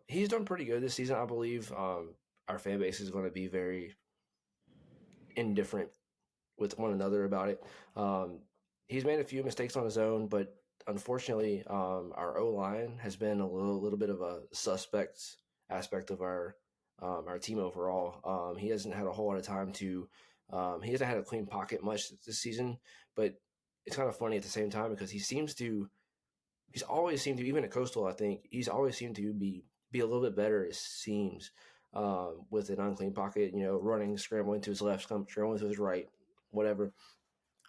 He's done pretty good this season, I believe. Our fan base is going to be very indifferent with one another about it. He's made a few mistakes on his own, but unfortunately, our O line has been a little bit of a suspect aspect of our team overall. He hasn't had a whole lot of time to. He hasn't had a clean pocket much this season, but it's kind of funny at the same time because he's always seemed to, even at Coastal, I think he's always seemed to be a little bit better. It seems with an unclean pocket, running, scrambling to his left, scrambling to his right, whatever.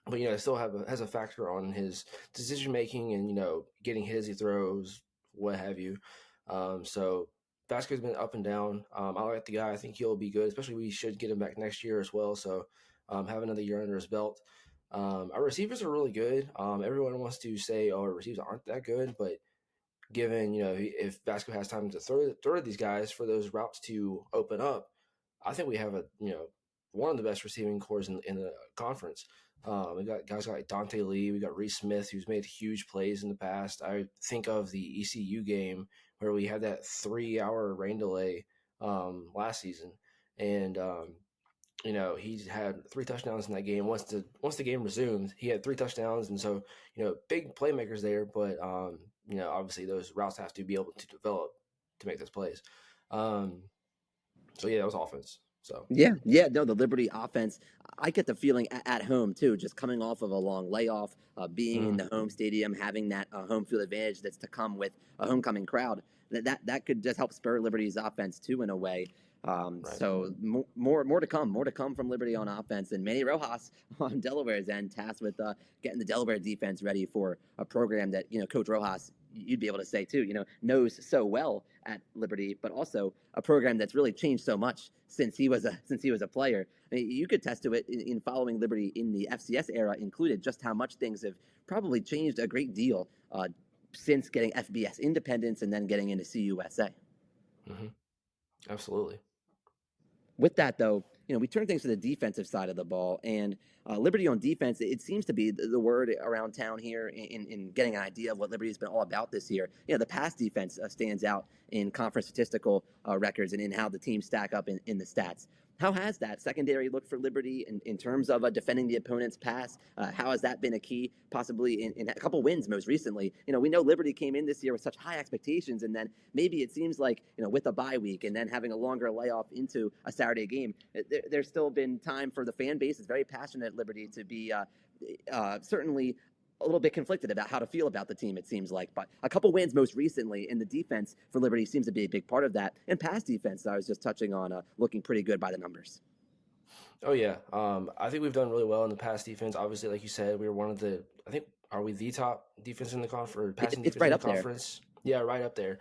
But it still has a factor on his decision making and getting hit as he throws, what have you. So Vasquez's been up and down. I like the guy. I think he'll be good. Especially we should get him back next year as well. So have another year under his belt. Our receivers are really good. Everyone wants to say, "Oh, our receivers aren't that good," but given if Vasquez has time to throw these guys for those routes to open up, I think we have one of the best receiving cores in the conference. We got guys like Dante Lee. We got Reese Smith, who's made huge plays in the past. I think of the ECU game where we had that 3-hour rain delay last season, and he's had 3 touchdowns in that game. Once the game resumed, he had 3 touchdowns, and so big playmakers there. But obviously those routes have to be able to develop to make those plays. So yeah, that was offense. So Yeah, no, the Liberty offense. I get the feeling at home too, just coming off of a long layoff, being in the home stadium, having that home field advantage that's to come with a homecoming crowd. That could just help spur Liberty's offense too, in a way. Right. So more to come from Liberty on offense, and Manny Rojas on Delaware's end, tasked with getting the Delaware defense ready for a program that Coach Rojas, you'd be able to say too, knows so well at Liberty, but also a program that's really changed so much since he was a player. I mean, you could test to it in following Liberty in the FCS era, included, just how much things have probably changed a great deal since getting FBS independence and then getting into CUSA. Mm-hmm. Absolutely. With that, though, we turn things to the defensive side of the ball, and Liberty on defense, it seems to be the word around town here in getting an idea of what Liberty's been all about this year. The pass defense stands out in conference statistical records and in how the teams stack up in the stats. How has that secondary looked for Liberty in terms of defending the opponent's pass? How has that been a key, possibly in a couple wins most recently? We know Liberty came in this year with such high expectations, and then maybe it seems like, with a bye week and then having a longer layoff into a Saturday game, there's still been time for the fan base. It's very passionate at Liberty to be certainly a little bit conflicted about how to feel about the team, it seems like. But a couple wins most recently, and the defense for Liberty seems to be a big part of that. And pass defense, I was just touching on, looking pretty good by the numbers. Oh, yeah. I think we've done really well in the pass defense. Obviously, like you said, we were one of the – I think – are we the top defense in the conference? Passing defense right in up the conference? There. Yeah, right up there.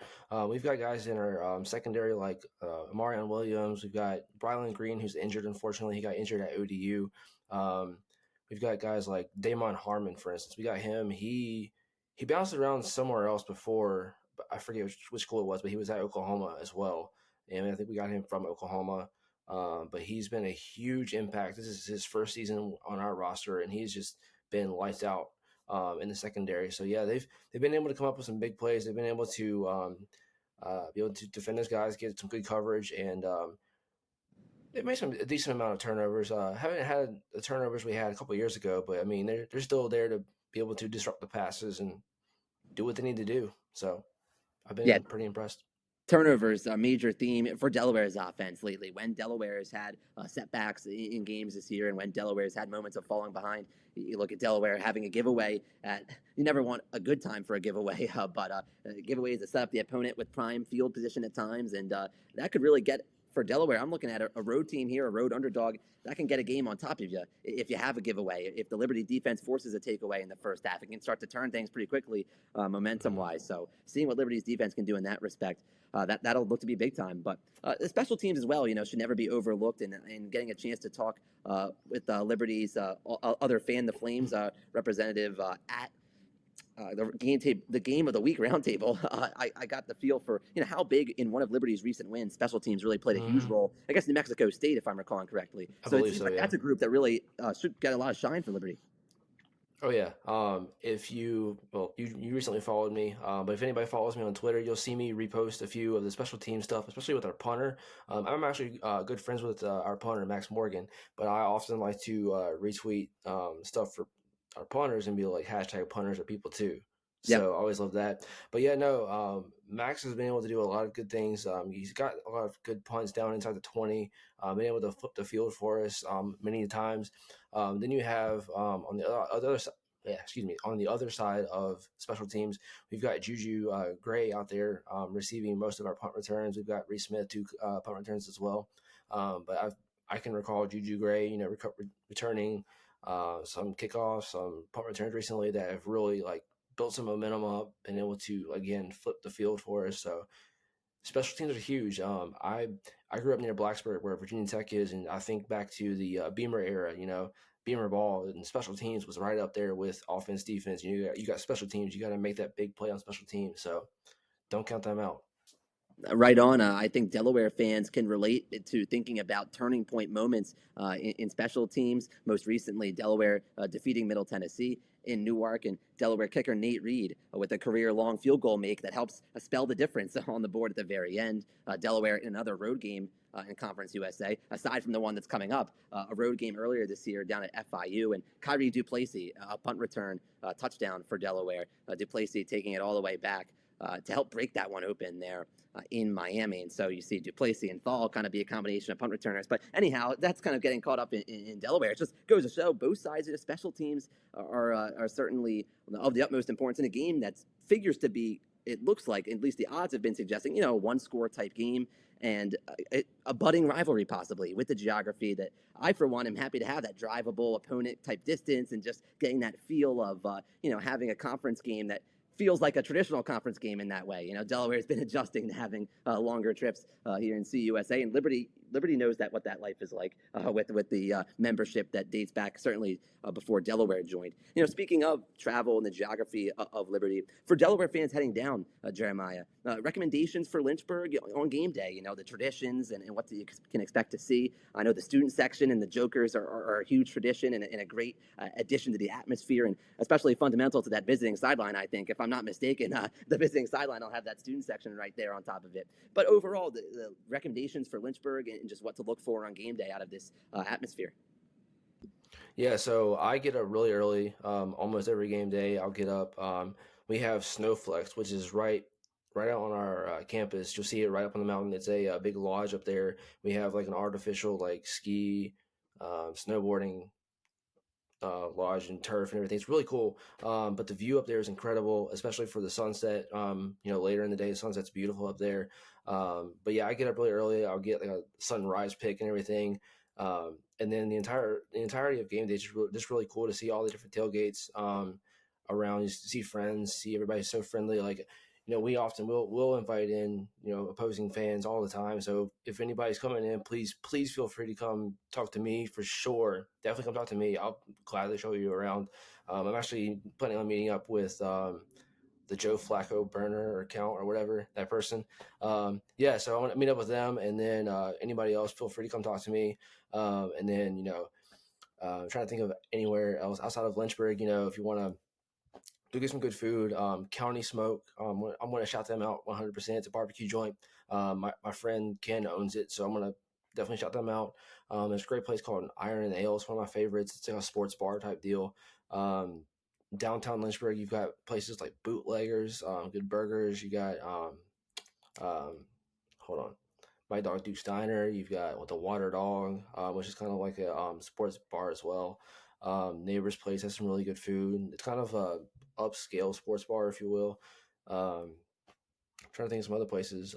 We've got guys in our secondary like Marion Williams. We've got Brylan Green, who's injured, unfortunately. He got injured at ODU. We've got guys like Damon Harmon, for instance. We got him. He bounced around somewhere else before. But I forget which school it was, but he was at Oklahoma as well. And I think we got him from Oklahoma. But he's been a huge impact. This is his first season on our roster, and he's just been lights out in the secondary. So yeah, they've been able to come up with some big plays. They've been able to defend those guys, get some good coverage, and they've made a decent amount of turnovers. Haven't had the turnovers we had a couple of years ago, but I mean they're still there to be able to disrupt the passes and do what they need to do. So I've been pretty impressed. Turnovers, a major theme for Delaware's offense lately. When Delaware has had setbacks in games this year, and when Delaware's had moments of falling behind, you look at Delaware having a giveaway. You never want a good time for a giveaway, but giveaways to set up the opponent with prime field position at times, and that could really get. For Delaware, I'm looking at a road team here, a road underdog that can get a game on top of you if you have a giveaway. If the Liberty defense forces a takeaway in the first half, it can start to turn things pretty quickly, momentum-wise. So seeing what Liberty's defense can do in that respect, that'll look to be big time. But the special teams as well, should never be overlooked. And getting a chance to talk with Liberty's other fan, the Flames representative at the game of the week roundtable, I got the feel for how big in one of Liberty's recent wins special teams really played a huge role. I guess New Mexico State, if I'm recalling correctly. I So it believe seems so, like yeah. that's a group that really should get a lot of shine for Liberty. Oh yeah. If you you recently followed me, but if anybody follows me on Twitter, you'll see me repost a few of the special team stuff, especially with our punter. I'm actually good friends with our punter Max Morgan, but I often like to retweet stuff for our punters and be like hashtag punters are people too. Yeah. So I always love that. But yeah, no, Max has been able to do a lot of good things. He's got a lot of good punts down inside the 20, been able to flip the field for us many times. Then you have on the other side, on the other side of special teams, we've got Juju Gray out there receiving most of our punt returns. We've got Reese Smith two punt returns as well. But I can recall Juju Gray, returning some kickoffs, some punt returns recently that have really like built some momentum up and able to again flip the field for us. So special teams are huge. I grew up near Blacksburg, where Virginia Tech is, and I think back to the Beamer era. Beamer ball and special teams was right up there with offense, defense. You got special teams. You got to make that big play on special teams. So don't count them out. Right on. I think Delaware fans can relate to thinking about turning point moments in special teams. Most recently, Delaware defeating Middle Tennessee in Newark, and Delaware kicker Nate Reed with a career-long field goal make that helps spell the difference on the board at the very end. Delaware in another road game in Conference USA, aside from the one that's coming up, a road game earlier this year down at FIU, and Kyrie Duplessis, a punt return touchdown for Delaware. Duplessis taking it all the way back to help break that one open there in Miami. And so you see Duplessis and Thal kind of be a combination of punt returners. But anyhow, that's kind of getting caught up in Delaware. It just goes to show both sides of the special teams are certainly of the utmost importance in a game that figures to be, it looks like, at least the odds have been suggesting, a one-score type game and a budding rivalry possibly with the geography that I, for one, am happy to have that drivable opponent type distance and just getting that feel of, having a conference game that feels like a traditional conference game in that way. Delaware has been adjusting to having longer trips here in CUSA, and Liberty knows what that life is like with the membership that dates back certainly before Delaware joined. Speaking of travel and the geography of Liberty, for Delaware fans heading down, Jeremiah, recommendations for Lynchburg on game day. The traditions and what you can expect to see. I know the student section and the Jokers are a huge tradition and a great addition to the atmosphere, and especially fundamental to that visiting sideline. I think, if I'm not mistaken, the visiting sideline will have that student section right there on top of it. But overall, the recommendations for Lynchburg and just what to look for on game day out of this atmosphere. Yeah, so I get up really early. Almost every game day, I'll get up. We have Snowflex, which is right out on our campus. You'll see it right up on the mountain. It's a big lodge up there. We have like an artificial like ski, snowboarding lodge and turf and everything. It's really cool. But the view up there is incredible, especially for the sunset. Later in the day, the sunset's beautiful up there. But yeah, I get up really early. I'll get like a sunrise pick and everything. And then the entirety of game day is just really cool to see all the different tailgates around. You see friends, see everybody so friendly. Like, we often we'll invite in opposing fans all the time. So if anybody's coming in, please feel free to come talk to me for sure. Definitely come talk to me. I'll gladly show you around. I'm actually planning on meeting up with the Joe Flacco burner account or whatever, that person. So I want to meet up with them, and then anybody else, feel free to come talk to me. And then I'm trying to think of anywhere else outside of Lynchburg. If you want to get some good food, County Smoke. I'm going to shout them out 100%. It's a barbecue joint. My friend Ken owns it, so I'm going to definitely shout them out. There's a great place called Iron and Ale. It's one of my favorites. It's like a sports bar type deal. Downtown Lynchburg, you've got places like Bootleggers, good burgers. You got hold on, My Dog Duke Steiner. You've got the Water Dog, which is kind of like a sports bar as well. Neighbor's Place has some really good food. It's kind of a upscale sports bar, if you will. I'm trying to think of some other places.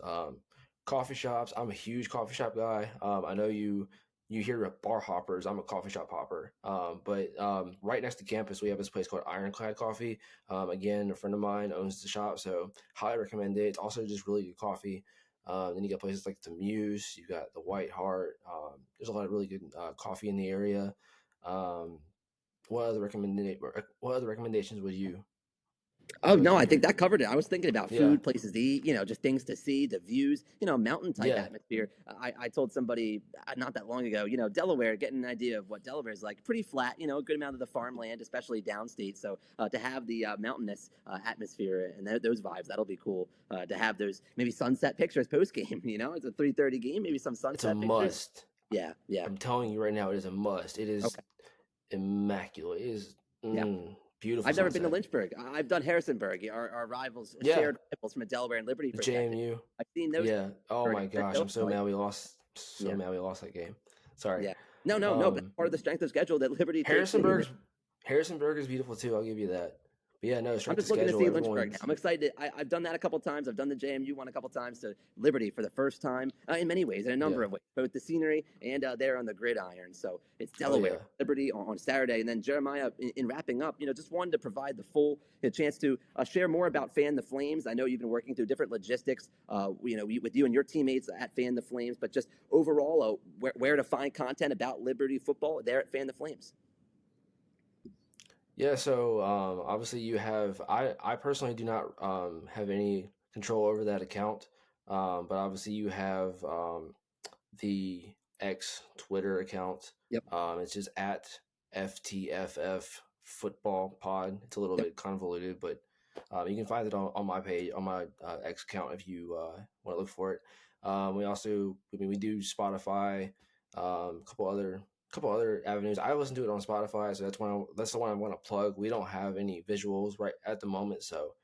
Coffee shops. I'm a huge coffee shop guy. I know you hear bar hoppers. I'm a coffee shop hopper. But right next to campus, we have this place called Ironclad Coffee. Again, a friend of mine owns the shop, so highly recommend it. It's also just really good coffee. Then you got places like the Muse. You got the White Hart. There's a lot of really good coffee in the area. What other recommendations would you? Oh no, I think that covered it. I was thinking about Yeah. food, places to eat, just things to see, the views, mountain type Yeah. atmosphere. I told somebody not that long ago, Delaware, getting an idea of what Delaware is like, pretty flat, a good amount of the farmland, especially downstate. So to have the mountainous atmosphere and those vibes, that'll be cool. To have those maybe sunset pictures post game, it's a 3:30 game, maybe some It's a sunset pictures. must. Yeah, yeah. I'm telling you right now, it is a must. It is Okay. immaculate. It is Yeah. beautiful. I've never sunset. been to Lynchburg. I've done Harrisonburg. Our rivals, Yeah. shared rivals from Delaware and Liberty. The For a decade. JMU. I've seen those. Yeah. Oh my Harrisonburg, gosh, I'm so Illinois. mad we lost. So Yeah. mad we lost that game. Sorry. Yeah. No. But that's part of the strength of schedule that Liberty takes. Harrisonburg is beautiful too. I'll give you that. But yeah, no, I'm strength just of looking to schedule. see Lynchburg now. I'm excited. I've done that a couple times. I've done the JMU one a couple times to Liberty for the first time in many ways, in a number of ways, both the scenery and there on the gridiron. So it's Delaware, Liberty on Saturday, and then Jeremiah in wrapping up. Just wanted to provide the full chance to share more about Fan the Flames. I know you've been working through different logistics, with you and your teammates at Fan the Flames, but just overall, where to find content about Liberty football there at Fan the Flames. Yeah, so obviously you have. I personally do not have any control over that account, but obviously you have the X Twitter account. Yep. It's just at FTFF Football Pod. It's a little bit convoluted, but you can find it on my page, on my X account if you want to look for it. We do Spotify, a couple other avenues. I listen to it on Spotify, so that's the one I want to plug. We don't have any visuals right at the moment, so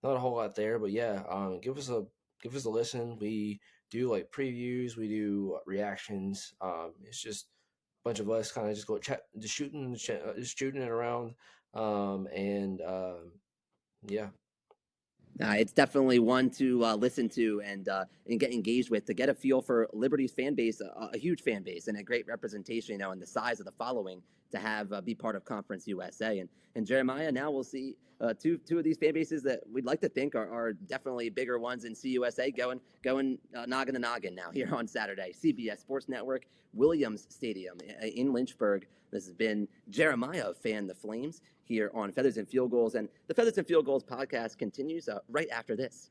not a whole lot there. But yeah, give us a listen. We do like previews, we do reactions. It's just a bunch of us kind of just go chat, just shooting it around, yeah. It's definitely one to listen to and get engaged with to get a feel for Liberty's fan base, a huge fan base and a great representation, and the size of the following to have be part of Conference USA. And Jeremiah, now we'll see two of these fan bases that we'd like to think are definitely bigger ones in CUSA going noggin to noggin now here on Saturday. CBS Sports Network, Williams Stadium in Lynchburg. This has been Jeremiah of Fan the Flames here on Feathers and Field Goals. And the Feathers and Field Goals podcast continues right after this.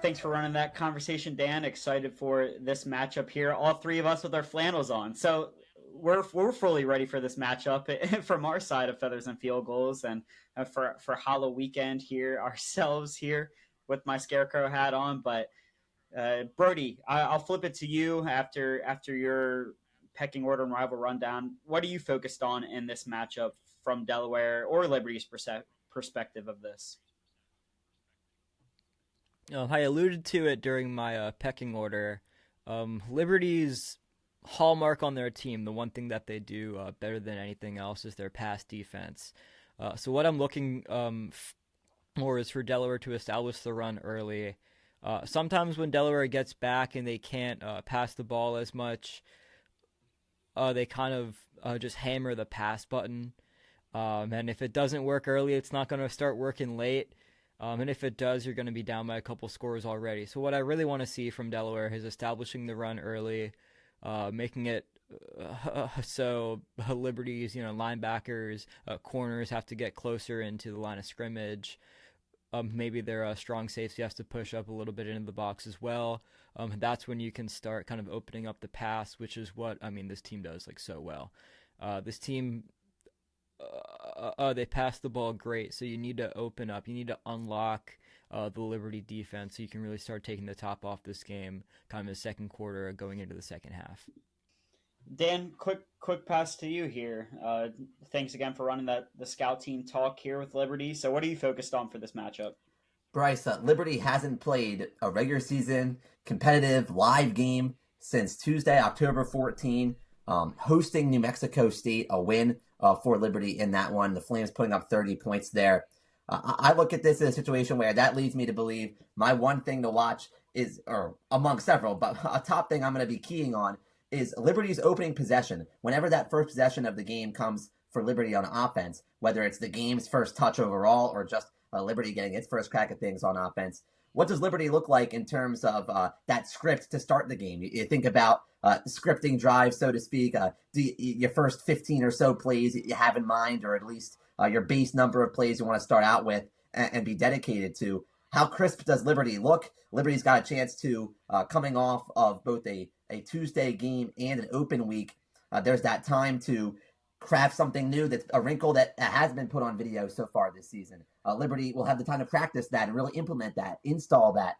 Thanks for running that conversation, Dan. Excited for this matchup here. All three of us with our flannels on. So we're fully ready for this matchup from our side of Feathers and Field Goals, and for Hollow Weekend here ourselves here with my Scarecrow hat on. But Brody, I'll flip it to you after your pecking order and rival rundown. What are you focused on in this matchup from Delaware or Liberty's perspective of this? I alluded to it during my pecking order. Liberty's hallmark on their team, the one thing that they do better than anything else, is their pass defense. So what I'm looking for is for Delaware to establish the run early. Sometimes when Delaware gets back and they can't pass the ball as much, they kind of just hammer the pass button. And if it doesn't work early, it's not going to start working late. And if it does, you're going to be down by a couple scores already. So what I really want to see from Delaware is establishing the run early, making it so Liberty's linebackers, corners have to get closer into the line of scrimmage. Maybe their strong safety has to push up a little bit into the box as well. That's when you can start kind of opening up the pass, which is what this team does so well. This team, they pass the ball great, so you need to open up. You need to unlock the Liberty defense so you can really start taking the top off this game kind of in the second quarter going into the second half. Dan, quick pass to you here. Thanks again for running the scout team talk here with Liberty. So what are you focused on for this matchup? Bryce, Liberty hasn't played a regular season competitive live game since Tuesday, October 14, hosting New Mexico State, a win for Liberty in that one. The Flames putting up 30 points there. I look at this as a situation where that leads me to believe my one thing to watch is, or among several, but a top thing I'm going to be keying on is Liberty's opening possession. Whenever that first possession of the game comes for Liberty on offense, whether it's the game's first touch overall or just Liberty getting its first crack at things on offense, what does Liberty look like in terms of that script to start the game? You think about scripting drives, so to speak. Your first 15 or so plays you have in mind, or at least your base number of plays you want to start out with and be dedicated to. How crisp does Liberty look? Liberty's got a chance to, coming off of both a Tuesday game and an open week, there's that time to craft something new, that's a wrinkle that has been put on video so far this season. Liberty will have the time to practice that and really implement that, install that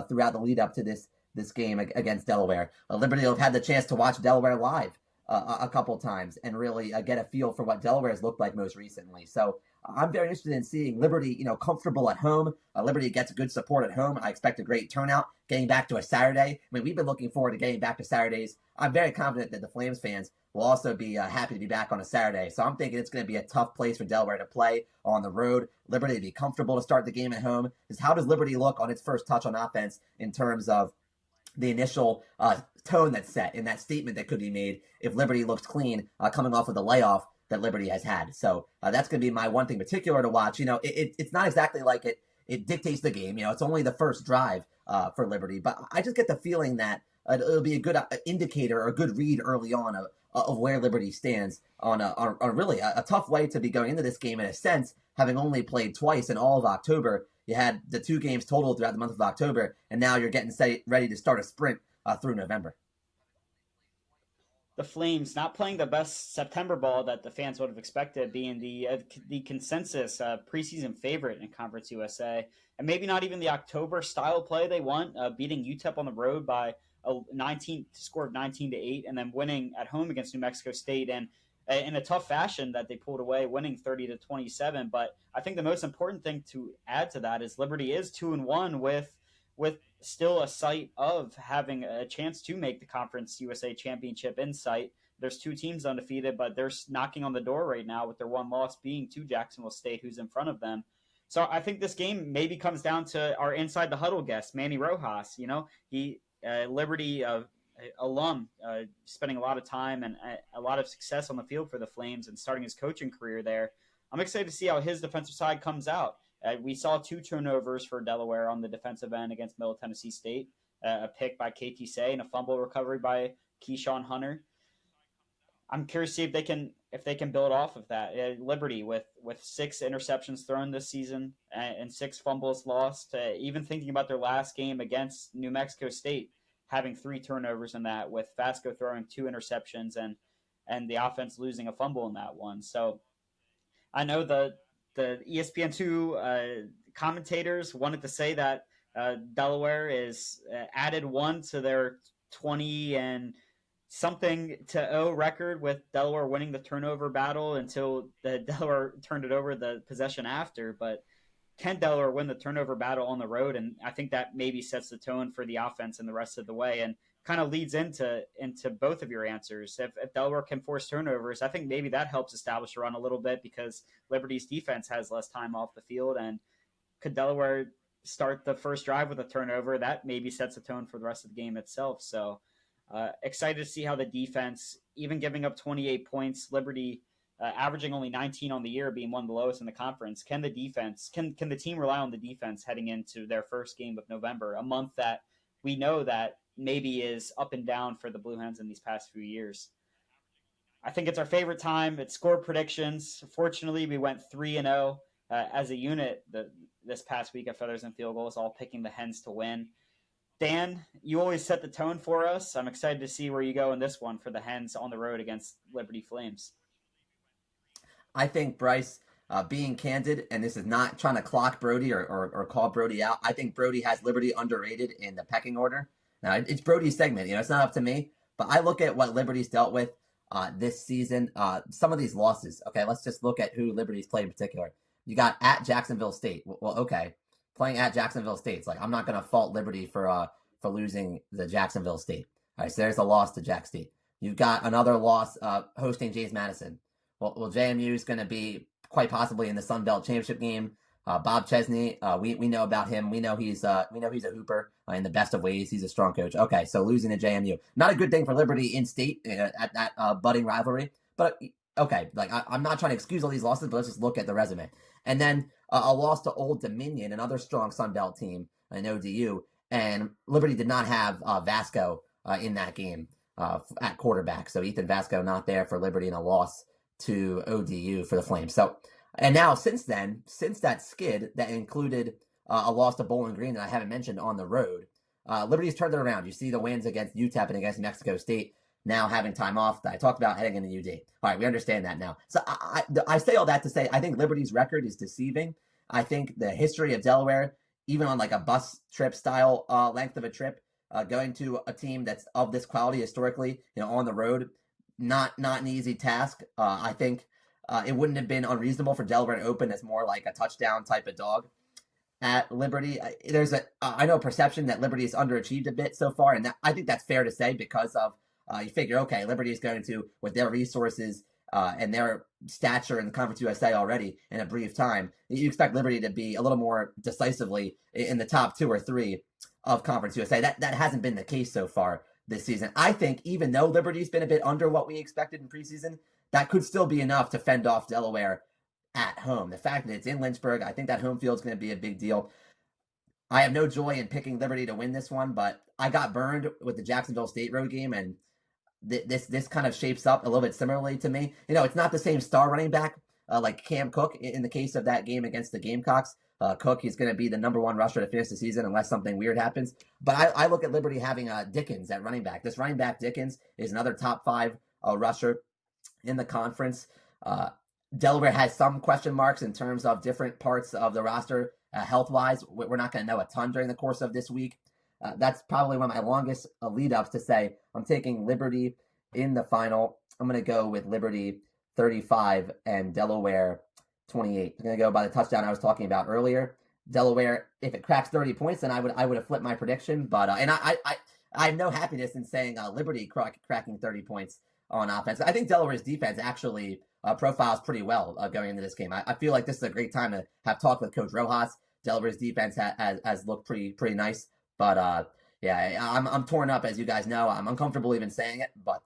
throughout the lead up to this game against Delaware. Liberty will have had the chance to watch Delaware live a couple times and really get a feel for what Delaware has looked like most recently. So I'm very interested in seeing Liberty, comfortable at home. Liberty gets good support at home. I expect a great turnout. Getting back to a Saturday. I mean, we've been looking forward to getting back to Saturdays. I'm very confident that the Flames fans will also be happy to be back on a Saturday. So I'm thinking it's going to be a tough place for Delaware to play on the road. Liberty to be comfortable to start the game at home. Because how does Liberty look on its first touch on offense in terms of the initial tone that's set in that statement that could be made if Liberty looks clean coming off of the layoff that Liberty has had. So that's going to be my one thing particular to watch. It's not exactly like it dictates the game. It's only the first drive for Liberty, but I just get the feeling that it'll be a good indicator or a good read early on of where Liberty stands on really a tough way to be going into this game in a sense, having only played twice in all of October. You had the 2 games total throughout the month of October, and now you're getting ready to start a sprint through November. The Flames not playing the best September ball that the fans would have expected, being the consensus preseason favorite in Conference USA, and maybe not even the October style play they want, beating UTEP on the road by a score of 19-8, and then winning at home against New Mexico State and in a tough fashion that they pulled away, winning 30-27. But I think the most important thing to add to that is Liberty is 2-1 with still a sight of having a chance to make the Conference USA Championship in sight. There's 2 teams undefeated, but they're knocking on the door right now with their one loss being to Jacksonville State, who's in front of them. So I think this game maybe comes down to our Inside the Huddle guest, Manny Rojas. He Liberty alum, spending a lot of time and a lot of success on the field for the Flames and starting his coaching career there. I'm excited to see how his defensive side comes out. We saw 2 turnovers for Delaware on the defensive end against Middle Tennessee State, a pick by KT Say and a fumble recovery by Keyshawn Hunter. I'm curious to see if they can build off of that. Liberty with 6 interceptions thrown this season and 6 fumbles lost. Even thinking about their last game against New Mexico State, having 3 turnovers in that, with Fasco throwing 2 interceptions and the offense losing a fumble in that one. So I know the ESPN2 commentators wanted to say that Delaware is added 1 to their 20 and something to 0 record, with Delaware winning the turnover battle until the Delaware turned it over the possession after. But can Delaware win the turnover battle on the road? And I think that maybe sets the tone for the offense and the rest of the way, and kind of leads into both of your answers. If Delaware can force turnovers, I think maybe that helps establish a run a little bit, because Liberty's defense has less time off the field. And could Delaware start the first drive with a turnover, that maybe sets the tone for the rest of the game itself. So excited to see how the defense, even giving up 28 points, Liberty averaging only 19 on the year, being one of the lowest in the conference. Can the team rely on the defense heading into their first game of November, a month that we know that maybe is up and down for the Blue Hens in these past few years? I think it's our favorite time. It's score predictions. Fortunately, we went 3-0 as a unit this past week at Feathers and Field Goals, all picking the Hens to win. Dan, you always set the tone for us. I'm excited to see where you go in this one for the Hens on the road against Liberty Flames. I think, Bryce, being candid, and this is not trying to clock Brody or call Brody out, I think Brody has Liberty underrated in the pecking order. Now, it's Brody's segment. It's not up to me, but I look at what Liberty's dealt with this season. Some of these losses, okay, let's just look at who Liberty's played in particular. You got at Jacksonville State. Well, okay, playing at Jacksonville State, it's like I'm not going to fault Liberty for losing the Jacksonville State. All right, so there's a loss to Jack State. You've got another loss hosting James Madison. Well, JMU is going to be quite possibly in the Sun Belt Championship game. Bob Chesney, we know about him. We know he's a hooper in the best of ways. He's a strong coach. Okay, so losing to JMU, not a good thing for Liberty in state at that budding rivalry. But okay, like I'm not trying to excuse all these losses, but let's just look at the resume. And then a loss to Old Dominion, another strong Sun Belt team in ODU, and Liberty did not have Vasco in that game at quarterback. So Ethan Vasco not there for Liberty, and a loss to ODU for the Flames. So And now since then, since that skid that included a loss to Bowling Green that I haven't mentioned on the road, Liberty's turned it around. You see the wins against UTEP and against Mexico State, now having time off that I talked about heading into UD. All right, we understand that now. So I say all that to say I think Liberty's record is deceiving. I think the history of Delaware, even on like a bus trip style length of a trip, going to a team that's of this quality historically, on the road, not an easy task. I think it wouldn't have been unreasonable for Delaware to open as more like a touchdown type of dog at Liberty. There's I know perception that Liberty has underachieved a bit so far, and I think that's fair to say because of you figure, okay, Liberty is going to, with their resources and their stature in the Conference USA already in a brief time, you expect Liberty to be a little more decisively in the top 2 or 3 of Conference USA. That hasn't been the case so far this season. I think even though Liberty's been a bit under what we expected in preseason, that could still be enough to fend off Delaware at home. The fact that it's in Lynchburg, I think that home field is going to be a big deal. I have no joy in picking Liberty to win this one, but I got burned with the Jacksonville State road game, and this kind of shapes up a little bit similarly to me. It's not the same star running back like Cam Cook in the case of that game against the Gamecocks. Cook, he's going to be the number 1 rusher to finish the season unless something weird happens. But I look at Liberty having Dickens at running back. This running back, Dickens, is another top 5 rusher in the conference. Delaware has some question marks in terms of different parts of the roster health-wise. We're not going to know a ton during the course of this week. That's probably one of my longest lead-ups to say I'm taking Liberty in the final. I'm going to go with Liberty 35 and Delaware 28. I'm going to go by the touchdown I was talking about earlier. Delaware, if it cracks 30 points, then I would have flipped my prediction. But and I have no happiness in saying Liberty cracking 30 points on offense. I think Delaware's defense actually profiles pretty well going into this game. I feel like this is a great time to have talked with Coach Rojas. Delaware's defense has looked pretty nice. But yeah, I'm torn up, as you guys know. I'm uncomfortable even saying it, but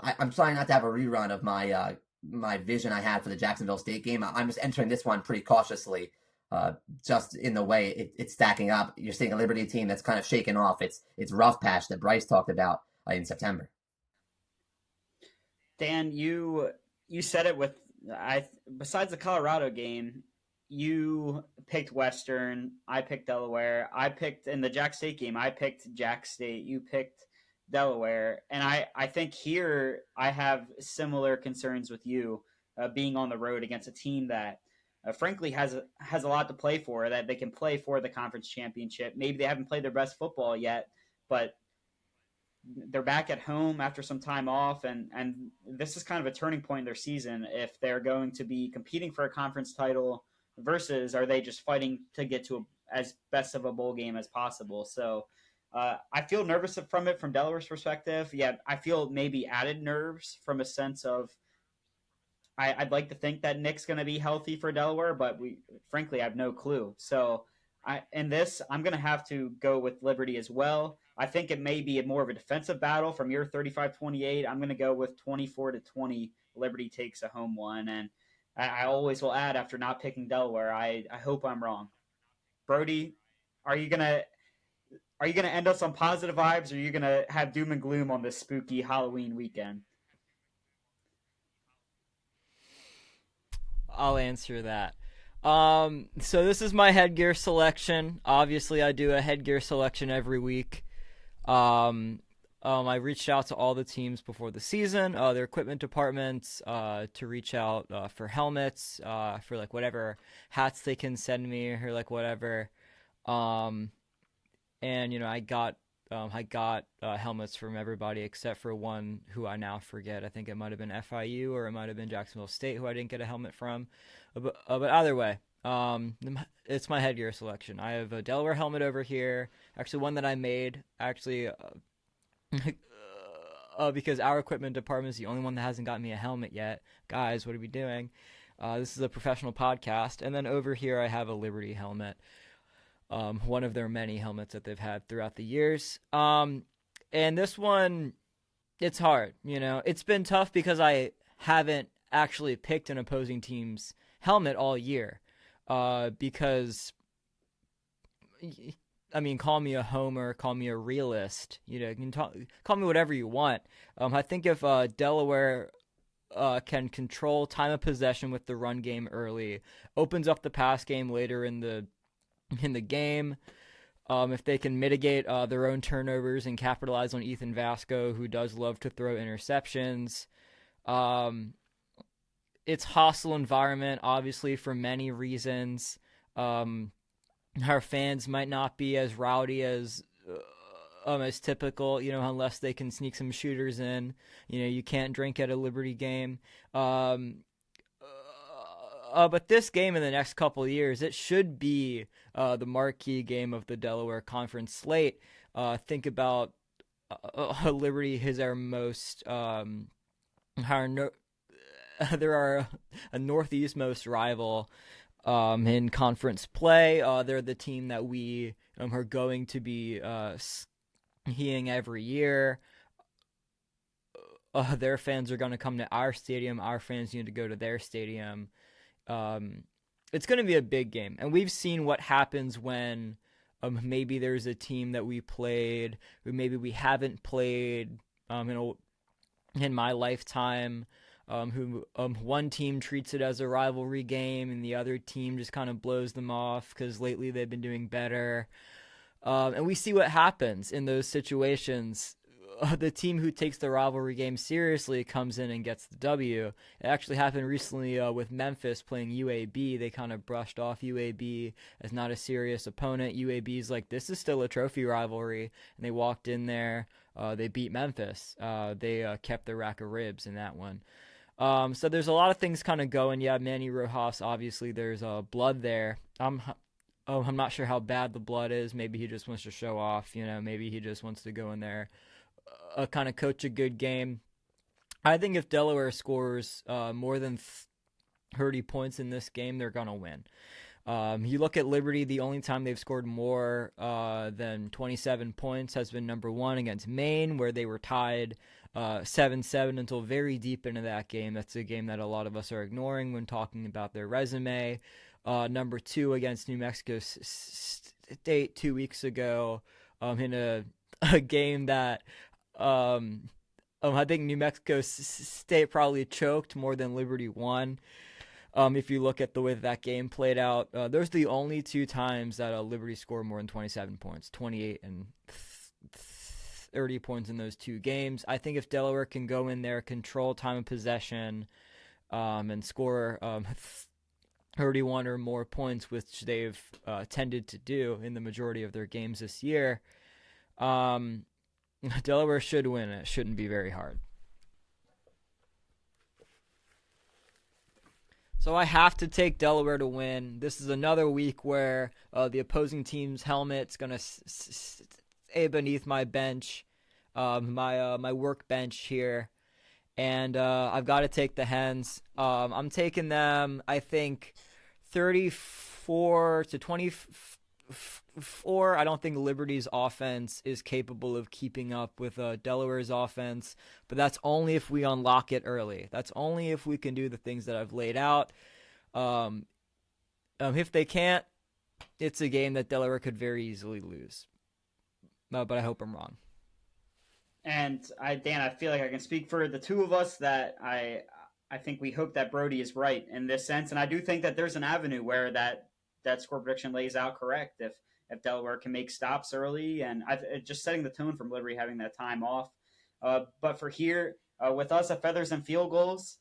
I'm trying not to have a rerun of my vision I had for the Jacksonville State game. I'm just entering this one pretty cautiously, just in the way it's stacking up. You're seeing a Liberty team that's kind of shaken off its rough patch that Bryce talked about in September. Dan, you said it with besides the Colorado game, you picked Western, I picked Delaware, I picked in the Jack State game, I picked Jack State, you picked Delaware, and I think here I have similar concerns with you being on the road against a team that frankly has a lot to play for, that they can play for the conference championship. Maybe they haven't played their best football yet, but they're back at home after some time off, and this is kind of a turning point in their season if they're going to be competing for a conference title versus are they just fighting to get to as best of a bowl game as possible. So I feel nervous from Delaware's perspective. Yeah, I feel maybe added nerves from a sense of I'd like to think that Nick's going to be healthy for Delaware, but frankly, I have no clue. So I'm going to have to go with Liberty as well. I think it may be more of a defensive battle from your 35-28. I'm going to go with 24-20. Liberty takes a home one. And I always will add, after not picking Delaware, I hope I'm wrong. Brody, are you gonna end us on positive vibes, or are you gonna have doom and gloom on this spooky Halloween weekend? I'll answer that. So this is my headgear selection. Obviously, I do a headgear selection every week. I reached out to all the teams before the season, their equipment departments, to reach out for helmets, for like whatever hats they can send me or like whatever. And I got helmets from everybody except for one who I now forget. I think it might have been FIU or it might have been Jacksonville State who I didn't get a helmet from. But either way, it's my headgear selection. I have a Delaware helmet over here, actually one that I made, because our equipment department is the only one that hasn't gotten me a helmet yet. Guys, what are we doing? This is a professional podcast. And then over here I have a Liberty helmet, one of their many helmets that they've had throughout the years. And this one, it's hard. It's been tough because I haven't actually picked an opposing team's helmet all year. Because, call me a homer, call me a realist. You can call me whatever you want. I think if Delaware can control time of possession with the run game early, opens up the pass game later in the game. If they can mitigate their own turnovers and capitalize on Ethan Vasco, who does love to throw interceptions. It's hostile environment, obviously, for many reasons. Our fans might not be as rowdy as typical, unless they can sneak some shooters in. You can't drink at a Liberty game. But this game in the next couple of years, it should be the marquee game of the Delaware Conference slate. Think about Liberty is our most they're our northeast most rival in conference play. They're the team that we are going to be seeing every year. Their fans are going to come to our stadium. Our fans need to go to their stadium. It's going to be a big game. And we've seen what happens when maybe there's a team that we played, or maybe we haven't played in my lifetime, who one team treats it as a rivalry game and the other team just kind of blows them off because lately they've been doing better. And we see what happens in those situations. The team who takes the rivalry game seriously comes in and gets the W. It actually happened recently with Memphis playing UAB. They kind of brushed off UAB as not a serious opponent. UAB's like, this is still a trophy rivalry. And they walked in there. They beat Memphis. They kept their rack of ribs in that one. So there's a lot of things kind of going. Yeah, Manny Rojas, obviously there's blood there. I'm not sure how bad the blood is. Maybe he just wants to show off. Maybe he just wants to go in there, kind of coach a good game. I think if Delaware scores more than 30 points in this game, they're going to win. You look at Liberty, the only time they've scored more than 27 points has been number 1 against Maine, where they were tied 7-7 until very deep into that game. That's a game that a lot of us are ignoring when talking about their resume. Number 2 against New Mexico State 2 weeks ago, in a game that I think New Mexico State probably choked more than Liberty won. If you look at the way that game played out, those are the only 2 times that Liberty scored more than 27 points, 28 and 30 points in those 2 games. I think if Delaware can go in there, control time of possession, and score 31 or more points, which they've tended to do in the majority of their games this year, Delaware should win. It shouldn't be very hard. So I have to take Delaware to win. This is another week where the opposing team's helmet's going to stay beneath my bench, my workbench here. And I've got to take the Hens. I'm taking them, I think, 34-24. I don't think Liberty's offense is capable of keeping up with Delaware's offense, but that's only if we unlock it early. That's only if we can do the things that I've laid out. If they can't, it's a game that Delaware could very easily lose. But I hope I'm wrong. And Dan, I feel like I can speak for the two of us that I think we hope that Brody is right in this sense, and I do think that there's an avenue where that score prediction lays out correct if Delaware can make stops early, and just setting the tone from Liberty having that time off. But for here, with us at Feathers and Field Goals,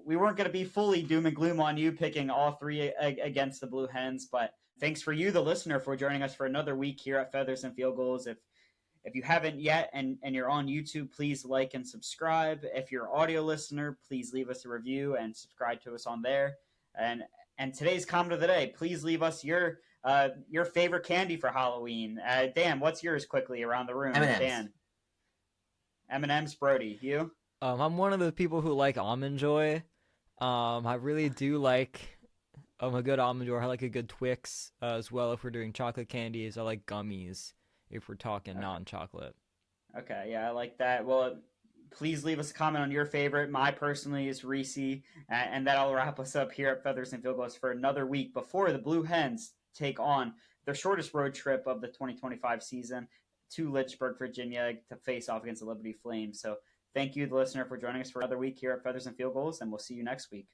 we weren't going to be fully doom and gloom on you picking all 3 against the Blue Hens, but thanks for you, the listener, for joining us for another week here at Feathers and Field Goals. If you haven't yet and you're on YouTube, please like and subscribe. If you're an audio listener, please leave us a review and subscribe to us on there. And today's comment of the day, please leave us your favorite candy for Halloween. Dan, what's yours quickly around the room? M&Ms. Dan. M&M's, Brody. You? I'm one of the people who like Almond Joy. I really do like a good Almond Joy. I like a good Twix as well if we're doing chocolate candies. I like gummies if we're talking non-chocolate. Okay, yeah, I like that. Well, please leave us a comment on your favorite. My personally is Reese, and that'll wrap us up here at Feathers and Field Goals for another week before the Blue Hens take on their shortest road trip of the 2025 season to Lynchburg, Virginia, to face off against the Liberty Flames. So Thank you, the listener, for joining us for another week here at Feathers and Field Goals, and we'll see you next week.